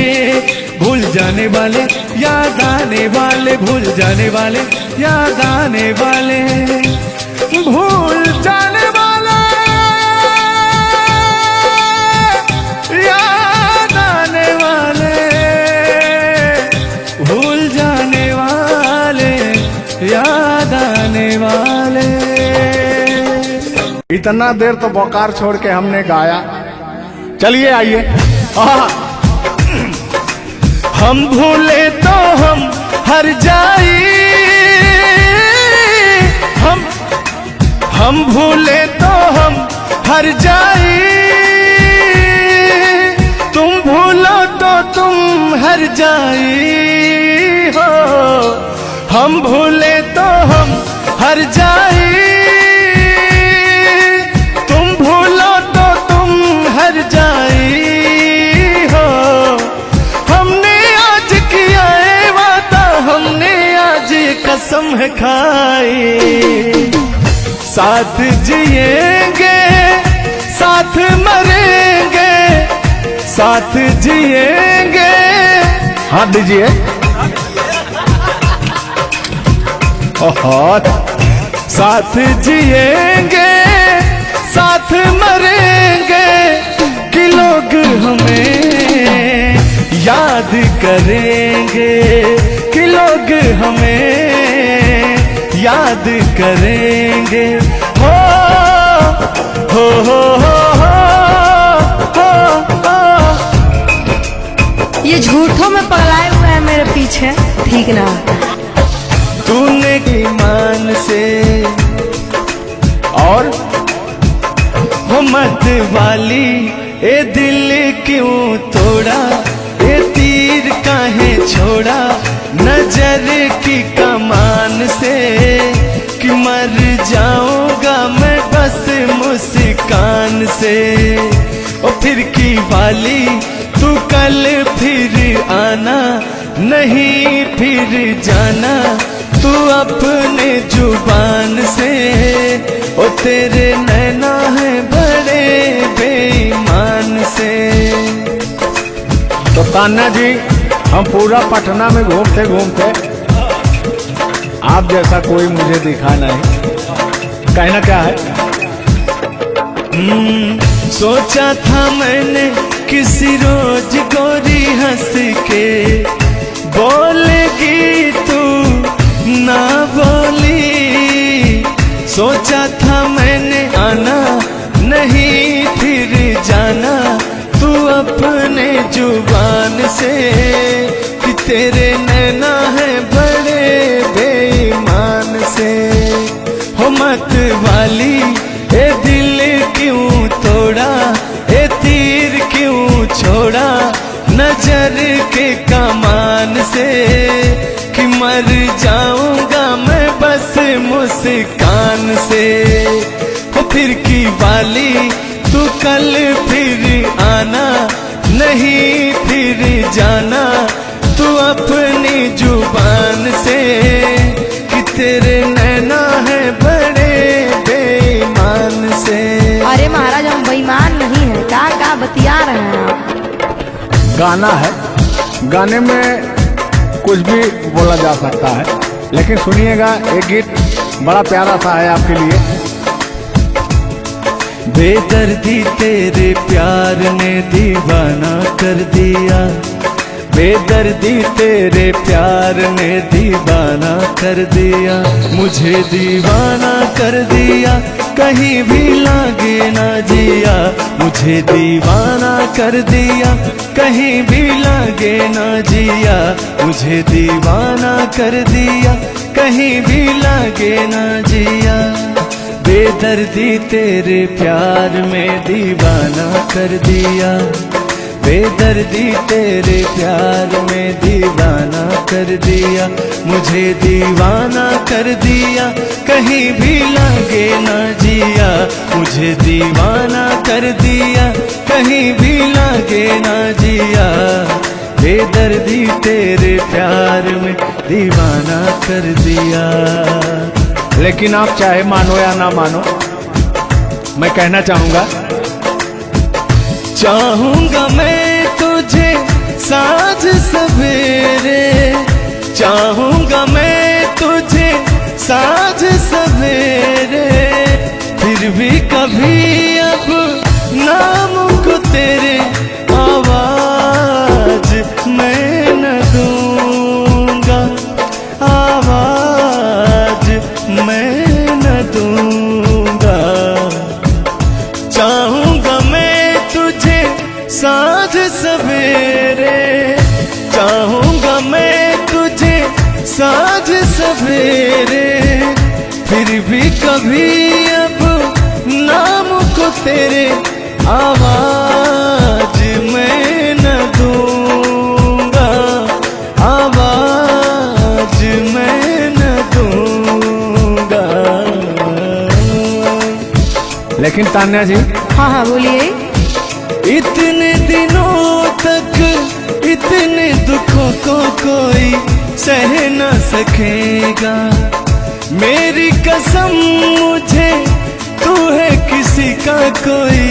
भूल जाने वाले याद आने वाले, भूल जाने वाले याद आने वाले, भूल जाने वाले याद आने वाले, भूल जाने वाले याद आने वाले। इतना देर तो बोकार छोड़ के हमने गाया, चलिए आइए। हम भूले तो हम हर जाई, हम भूले तो हम हर जाई, तुम भूलो तो तुम हर जाई हो। हम भूले तो हम हर जाई, तुम भूलो तो तुम हर जाई हो। हमने आज किया है वादा, हमने आज कसम है खाई, साथ जिएंगे साथ मरेंगे, साथ जिएंगे। हाथ दीजिए। ओहो, साथ जिएंगे साथ मरेंगे, कि लोग हमें याद करेंगे, कि लोग हमें याद करेंगे। हो हो हो हो हो हो। ये झूठों में पगलाए हुए हैं मेरे पीछे, ठीक ना। तूने ईमान से और हो मत वाली ए दिल क्यों तोड़ा, ए तीर काहे छोड़ा नजर की कमान से, कि मर जाऊंगा मैं बस मुस्कान से। ओ फिर की वाली तू कल फिर आना, नहीं फिर जाना तू अपने जुबान से। ओ तेरे नैना है बड़े बेईमान से। तो तान्या जी, हम पूरा पटना में घूमते घूमते आप जैसा कोई मुझे दिखा नहीं, कहना क्या है? सोचा था मैंने किसी रोज गोरी हंस के बोलेगी तू ना बोली, सोचा था मैंने आना नहीं फिर जाना तू अपने जुबान से, कि तेरे नैना है बड़े बेईमान से। हो मत वाली ए दिल क्यों तोड़ा, ए तीर क्यों छोड़ा नजर के कमान से, कि मर जाऊंगा मैं बस मुस्कान से। हो फिर की वाली तू कल फिर आना, नहीं फिर जाना तू अपनी जुबान से, कि तेरे नैना है बड़े बेईमान से। अरे महाराज, हम बेईमान नहीं है, का बतिया रहे हैं आप? गाना है, गाने में कुछ भी बोला जा सकता है, लेकिन सुनिएगा, एक गीत बड़ा प्यारा सा है आपके लिए। बेदर्दी तेरे प्यार ने दीवाना कर दिया, बेदर्दी तेरे प्यार ने दीवाना कर दिया, मुझे दीवाना कर दिया, कहीं भी लागे ना जिया, मुझे दीवाना कर दिया, कहीं भी लागे ना जिया, मुझे दीवाना कर दिया, कहीं भी लागे ना जिया। बेदर्दी तेरे प्यार में दीवाना कर दिया, बेदर्दी तेरे प्यार में दीवाना कर दिया, मुझे दीवाना कर दिया, कहीं भी लागे ना जिया, मुझे दीवाना कर दिया, कहीं भी लागे ना जिया। बेदर्दी तेरे प्यार में दीवाना कर दिया। लेकिन आप चाहे मानो या ना मानो, मैं कहना चाहूंगा, चाहूंगा मैं तुझे साँझ सवेरे, चाहूंगा मैं तुझे साँझ सवेरे, फिर भी कभी अब नाम को तेरे आवाज मैं न दूंगा, आवाज मैं न दूंगा। चाहूंगा मैं तुझे साँझ सवेरे, चाहूंगा मैं तुझे साँझ सवेरे, फिर भी कभी अब नाम को तेरे आवाज मैं न दूंगा, आवाज मैं न दूंगा। लेकिन तान्या जी, हाँ हाँ बोलिए। इतने दिनों तक इतने दुखों को कोई सह न सकेगा, मेरी कसम मुझे तू है किसी का कोई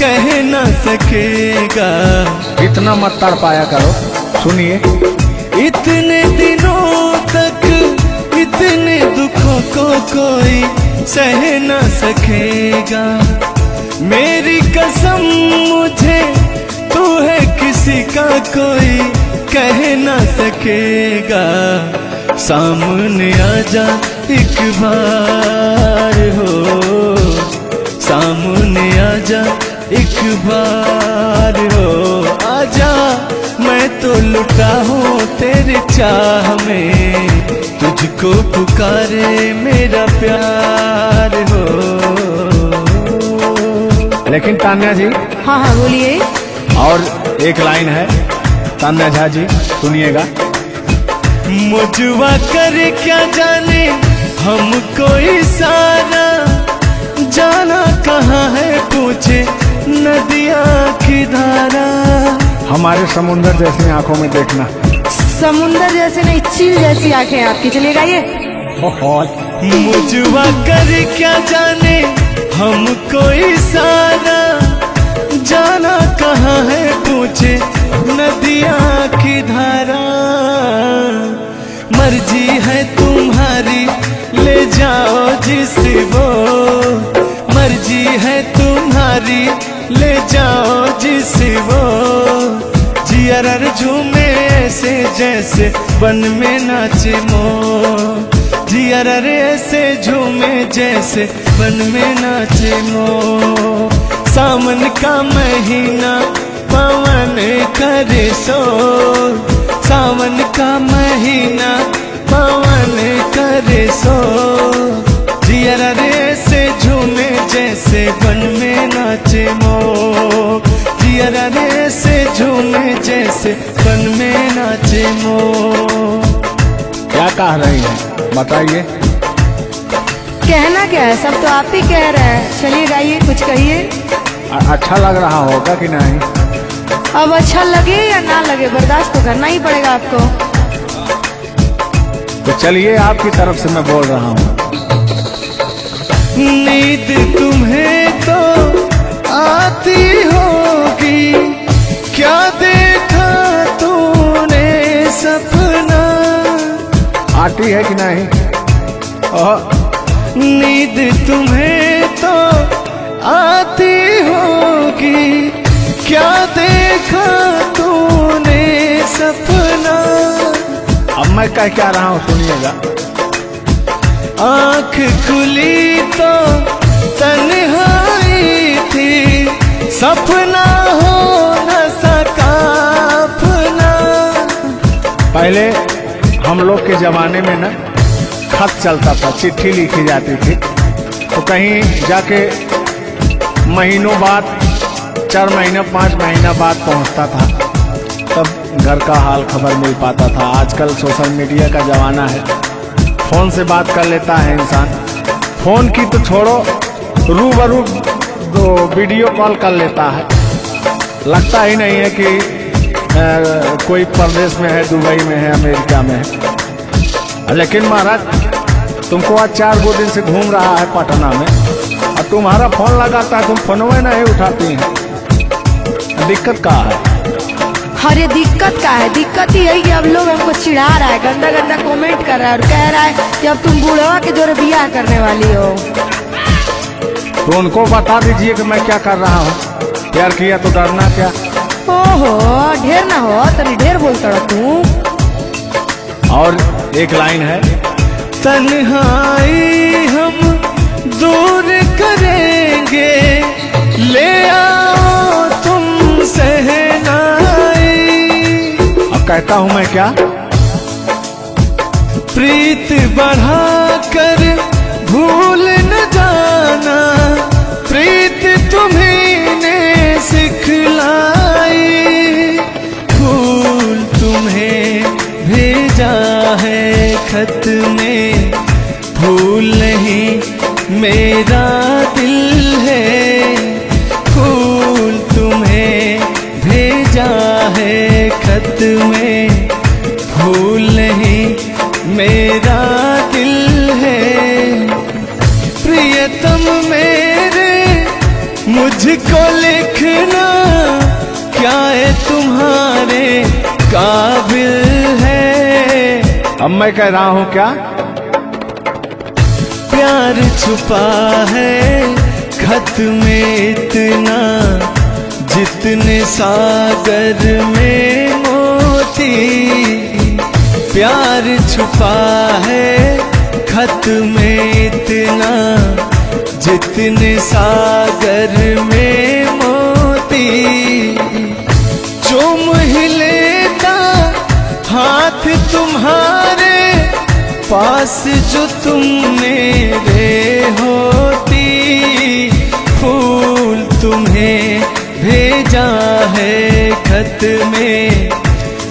कह न सकेगा। इतना मत तड़पाया करो, सुनिए। इतने दिनों तक इतने दुखों को कोई सह न सकेगा, मेरी कसम मुझे तू है किसी का कोई कह न सकेगा। सामने आजा एक बार हो, सामने आजा एक बार हो, आजा मैं तो लुटा हूँ तेरे चाह में, तुझको पुकारे मेरा प्यार हो। लेकिन तान्या जी, हाँ हाँ बोलिए। और एक लाइन है, तान्या झा जी सुनिएगा। मुझवा कर क्या जाने हमको इशारा, जाना कहाँ है पूछे नदिया की धारा। हमारे समुंदर जैसी आंखों में देखना। समुंदर जैसे नहीं, चील जैसी आंखें आपकी, चलेगा ये। बहुत मुझवा कर क्या जाने हमको इशारा, जाना कहाँ है पूछे नदिया की धारा। मर्जी है तुम्हारी ले जाओ जिस वो, मर्जी है तुम्हारी ले जाओ जिस वो, जियर झूमे ऐसे जैसे बन में नाचे मोर, जियर ऐसे झूमे जैसे बन में नाचे मोर। सावन का महीना पवन करे शोर, सावन का महीना पवन करे शोर, जियर ऐसे झूमे जैसे बन में नाचे मोर, जियर ऐसे झूमे जैसे बन में नाचे मोर। क्या कह रही हैं बताइए। कहना क्या है, सब तो आप ही कह रहे हैं। चलिए गाइए, कुछ कहिए। अच्छा लग रहा होगा कि नहीं? अब अच्छा लगे या ना लगे, बर्दाश्त तो करना ही पड़ेगा आपको। तो चलिए, आपकी तरफ से मैं बोल रहा हूँ। नींद तुम्हें तो आती होगी, क्या देखा तूने सपना। आती है कि नहीं? नींद तुम्हें तो आती होगी, क्या देखा तूने सपना। अब मैं कह क्या रहा हूँ सुनिएगा। आँख खुली तो तन्हाई थी, सपना हो न सका अपना। पहले हम लोग के जमाने में ना खत चलता था, चिट्ठी लिखी जाती थी, तो कहीं जाके महीनों बाद, 4 महीना 5 महीना बाद पहुंचता था, तब घर का हाल खबर मिल पाता था। आजकल सोशल मीडिया का जमाना है, फोन से बात कर लेता है इंसान। फोन की तो छोड़ो, रूबरू दो वीडियो कॉल कर लेता है। लगता ही नहीं है कि कोई परदेश में है, दुबई में है, अमेरिका में है। लेकिन महाराज, तुमको आज 4 दिन से घूम रहा है पटना में, और तुम्हारा फोन लगाता है, तुम फोनवे नहीं उठाती हैं। दिक्कत कहाँ है? अरे दिक्कत का है? दिक्कत ही है कि अब लोग हमको चिढ़ा रहा है, गंदा गंदा कमेंट कर रहा है और कह रहा है कि अब तुम बूढ़वा के जोरे बियाह करने वाली हो। तो उनको बता दीजिए कि मैं क्या कर रहा हूँ। प्यार किया तो डरना क्या। ओहो, ढेर ना हो, तनी ढेर बोलता रहा तू। और एक लाइन है, तन्हाई हम दूर करेंगे, ले आओ तुम सहनाई। अब कहता हूँ मैं क्या, प्रीत बढ़ाकर भूल न जाना, प्रीत तुम्हीं ने सिखलाई। फूल तुम्हें भेजा है खत में, फूल नहीं मेरा दिल है। फूल तुम्हें भेजा है खत में, फूल नहीं मेरा दिल है। प्रियतम मेरे मुझको लिखना, क्या है तुम्हारे काबिल है। अब मैं कह रहा हूँ क्या, प्यार छुपा है खत में इतना, जितने सागर में मोती। प्यार छुपा है खत में इतना, जितने सागर में मोती। चूम ही लेता हाथ तुम्हारे, पास जो तुम मेरे होती। फूल तुम्हें भेजा है खत में,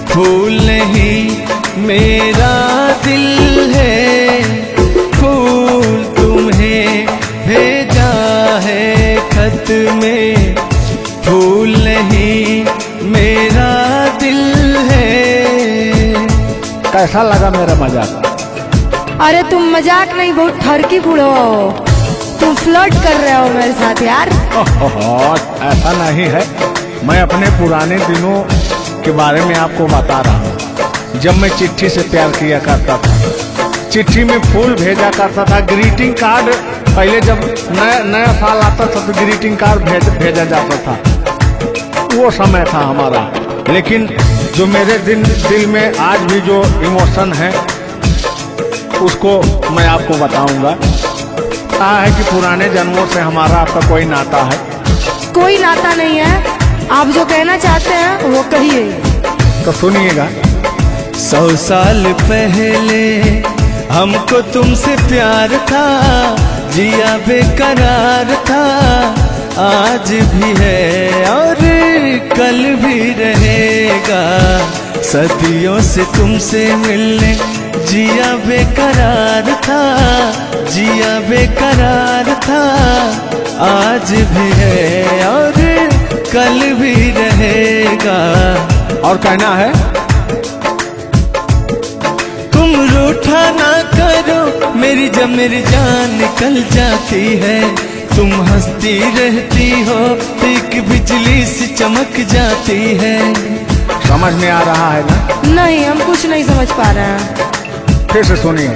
फूल नहीं मेरा दिल है। फूल तुम्हें भेजा है खत में, फूल नहीं मेरा दिल है। कैसा लगा मेरा मजाक। अरे तुम मजाक नहीं, बहुत ठरकी बूढ़ो हो, तुम फ्लर्ट कर रहे हो मेरे साथ यार। ऐसा नहीं है, मैं अपने पुराने दिनों के बारे में आपको बता रहा हूँ। जब मैं चिट्ठी से प्यार किया करता था, चिट्ठी में फूल भेजा करता था, ग्रीटिंग कार्ड। पहले जब नया साल आता था तो ग्रीटिंग कार्ड भेजा जाता था, वो समय था हमारा। लेकिन जो मेरे दिल में आज भी जो इमोशन है, उसको मैं आपको बताऊंगा। कहा है कि पुराने जन्मों से हमारा आपका कोई नाता है। कोई नाता नहीं है, आप जो कहना चाहते हैं वो कहिए। तो सुनिएगा। 100 साल पहले हमको तुमसे प्यार था, जिया बेकरार था, आज भी है और कल भी रहेगा। सदियों से तुमसे मिलने जिया बेकरार था, जिया बेकरार था, आज भी है और कल भी रहेगा। और कहना है, तुम रूठा ना करो मेरी, जब मेरी जान निकल जाती है। तुम हंसती रहती हो, एक बिजली सी चमक जाती है। समझ में आ रहा है ना? नहीं, हम कुछ नहीं समझ पा रहे हैं। फिर से सुनिए।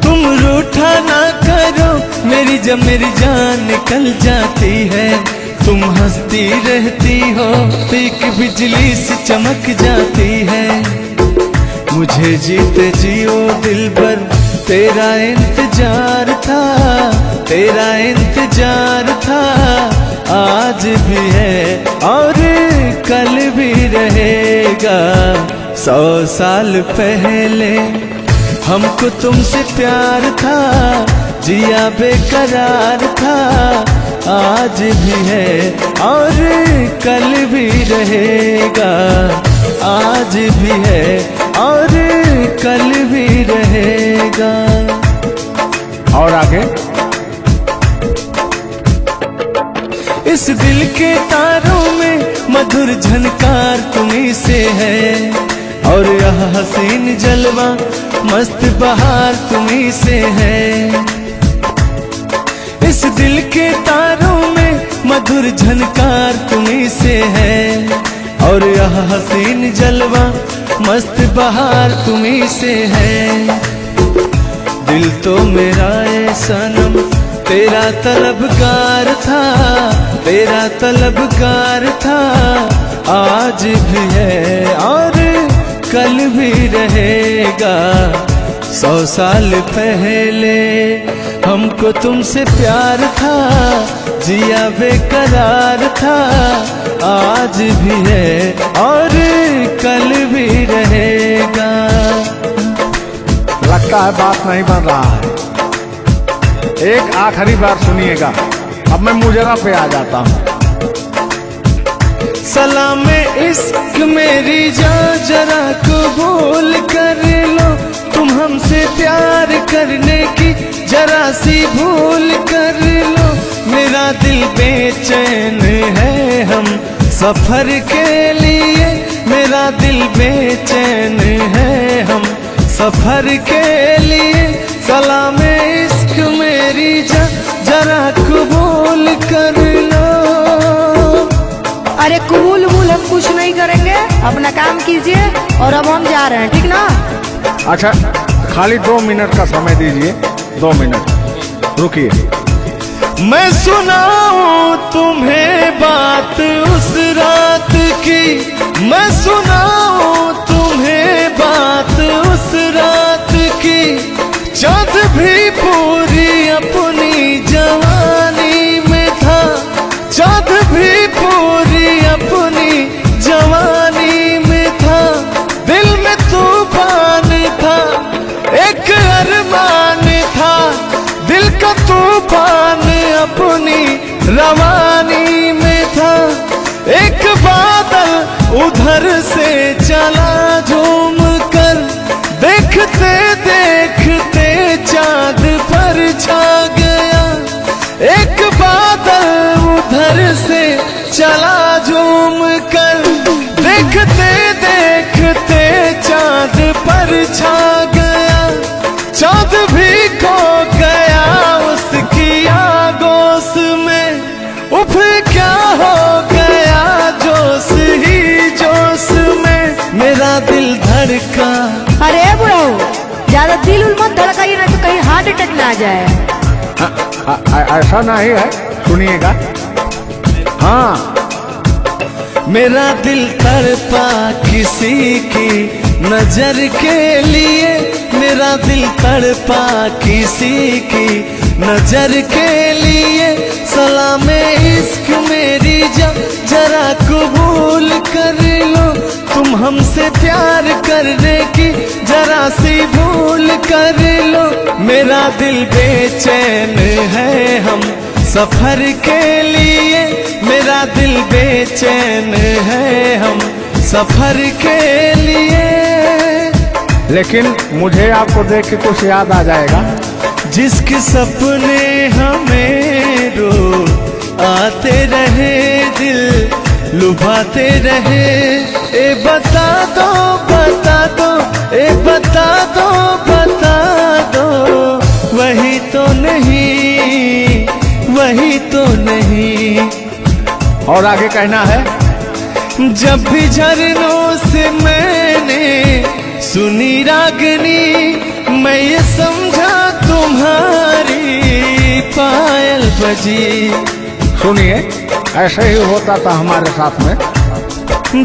तुम रूठा ना करो मेरी, जब मेरी जान निकल जाती है। तुम हंसती रहती हो, एक बिजली सी चमक जाती है। मुझे जीते जियो दिल भर तेरा इंतजार था, तेरा इंतजार था, आज भी है और कल भी रहेगा। 100 साल पहले हमको तुमसे प्यार था, जिया बेकरार था, आज भी है और कल भी रहेगा। आज भी है और कल भी रहेगा। और आगे, इस दिल के तारों में मधुर झनकार तुम्हीं से है, और यह हसीन जलवा मस्त बहार तुम्हीं से है। इस दिल के तारों में मधुर झनकार तुम्हीं से है, और यह हसीन हुस्न जलवा मस्त बहार तुम्ही से है। दिल तो मेरा ए सनम तेरा तलबगार था, तेरा तलबगार था, आज भी है और कल भी रहेगा। 100 साल पहले हमको तुमसे प्यार था, जिया बेकरार था, आज भी है और कल भी रहेगा। लगता है बात नहीं बन रहा है। एक आखिरी बार सुनिएगा, अब मैं मुजरा पे आ जाता हूँ। सलाम इश्क मेरी जान जरा कबूल कर लो, तुम हमसे प्यार करने की जरा सी भूल कर लो। मेरा दिल बेचैन है हम सफर के लिए, मेरा दिल बेचैन है हम सफर के लिए। सलाम इश्क मेरी जान जरा कबूल कर लो। अरे कबूल वबूल हम कुछ नहीं करेंगे, अपना काम कीजिए और अब हम जा रहे हैं, ठीक ना? अच्छा, खाली 2 मिनट का समय दीजिए, 2 मिनट रुकिए। मैं सुनाऊं तुम्हें बात उस रात की, मैं सुनाऊं तुम्हें बात उस रात की। चाँद भी पूरी अपनी जवानी में था, चाँद भी पूरी अपनी जवानी में था। दिल में तूफान था, एक अरमान था, दिल का तूफान अपनी रवानी में था। एक बादल उधर से चला झूम कर, देखते देखते चाँद पर छा गया। एक बादल उधर से चला झूम कर, देखते देखते चाँद पर छा गया। चाँद भी खो गया उसकी आगोश में, उफ क्या हो गया जोश ही जोश में। मेरा दिल धड़का। अरे बुढ़ाऊ, ज्यादा दिल उल मत धड़काइए ना तो कहीं हार्ट अटैक ना आ जाए। ऐसा नहीं है, सुनिएगा। हाँ, मेरा दिल तड़पा किसी की नजर के लिए, मेरा दिल तड़पा किसी की नजर के लिए। सलाम इश्क मेरी जान जरा कबूल कर लो, तुम हमसे प्यार करने की जरा सी भूल कर लो। मेरा दिल बेचैन है हम सफर के लिए, मेरा दिल बेचैन है हम सफर के लिए। लेकिन मुझे आपको देख के कुछ याद आ जाएगा। जिसके सपने हमें रो आते रहे, दिल लुभाते रहे। ए बता दो बता दो, ए बता दो बता दो, वही तो नहीं, वही तो नहीं। और आगे कहना है, जब भी झरनों से मैंने सुनी रागनी, मैं ये समझा तुम्हारी पायल बजी। सुनिए, ऐसे ही होता था हमारे साथ में।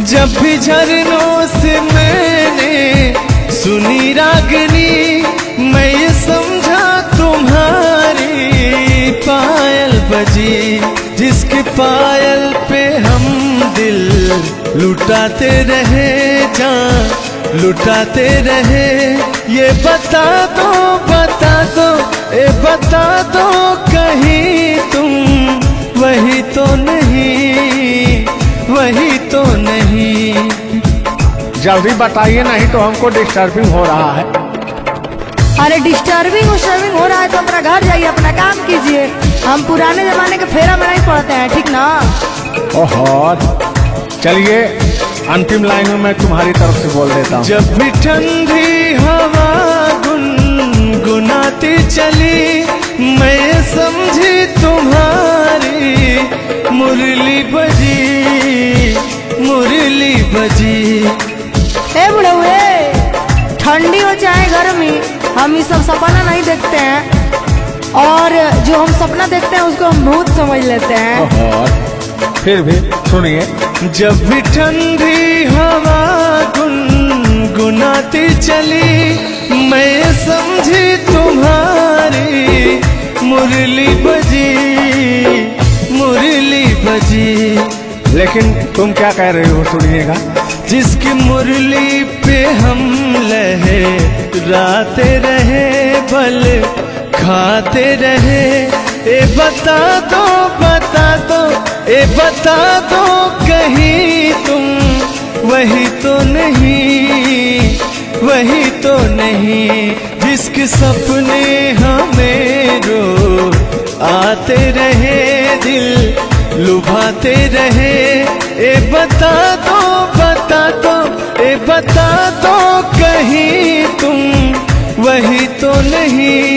जब भी झरनों से मैंने सुनी रागनी, मैं ये समझा तुम्हारी पायल बजी। जिसके पायल पे हम दिल लुटाते रहे, जान लुटाते रहे। ये बता दो बता दो, ए बता दो कहीं तुम वही तो नहीं, वही तो नहीं। जल्दी बताइए, नहीं तो हमको डिस्टर्बिंग हो रहा है। अरे डिस्टर्बिंग हो रहा है तो अपना घर जाइए, अपना काम कीजिए। हम पुराने जमाने के फेरा में नहीं पड़ते हैं, ठीक ना? ओहो, चलिए अंतिम लाइन में मैं तुम्हारी तरफ से बोल देता हूँ। जब भी ठंडी हवा गुनगुनाती चली, मैं समझी तुम्हारी मुरली बजी, मुरली बजी। ठंडी हो चाहे गर्मी, हम ये सब सपना नहीं देखते हैं, और जो हम सपना देखते हैं उसको हम भूत समझ लेते हैं। और फिर भी सुनिए, जब भी ठंडी हवा गुनगुनाती चली, मैं समझी तुम्हारी मुरली बजी, मुरली बजी। लेकिन तुम क्या कह रहे हो सुनिएगा। जिसकी मुरली पे हम लहराते रहे, बल खाते रहे, ए बता दो, बता दो, ए बता दो कहीं तुम वही तो नहीं, वही तो नहीं। जिसके सपने हमें रो आते रहे, दिल लुभाते रहे, ए बता दो, बता दो, ए बता दो कहीं तुम वही तो नहीं।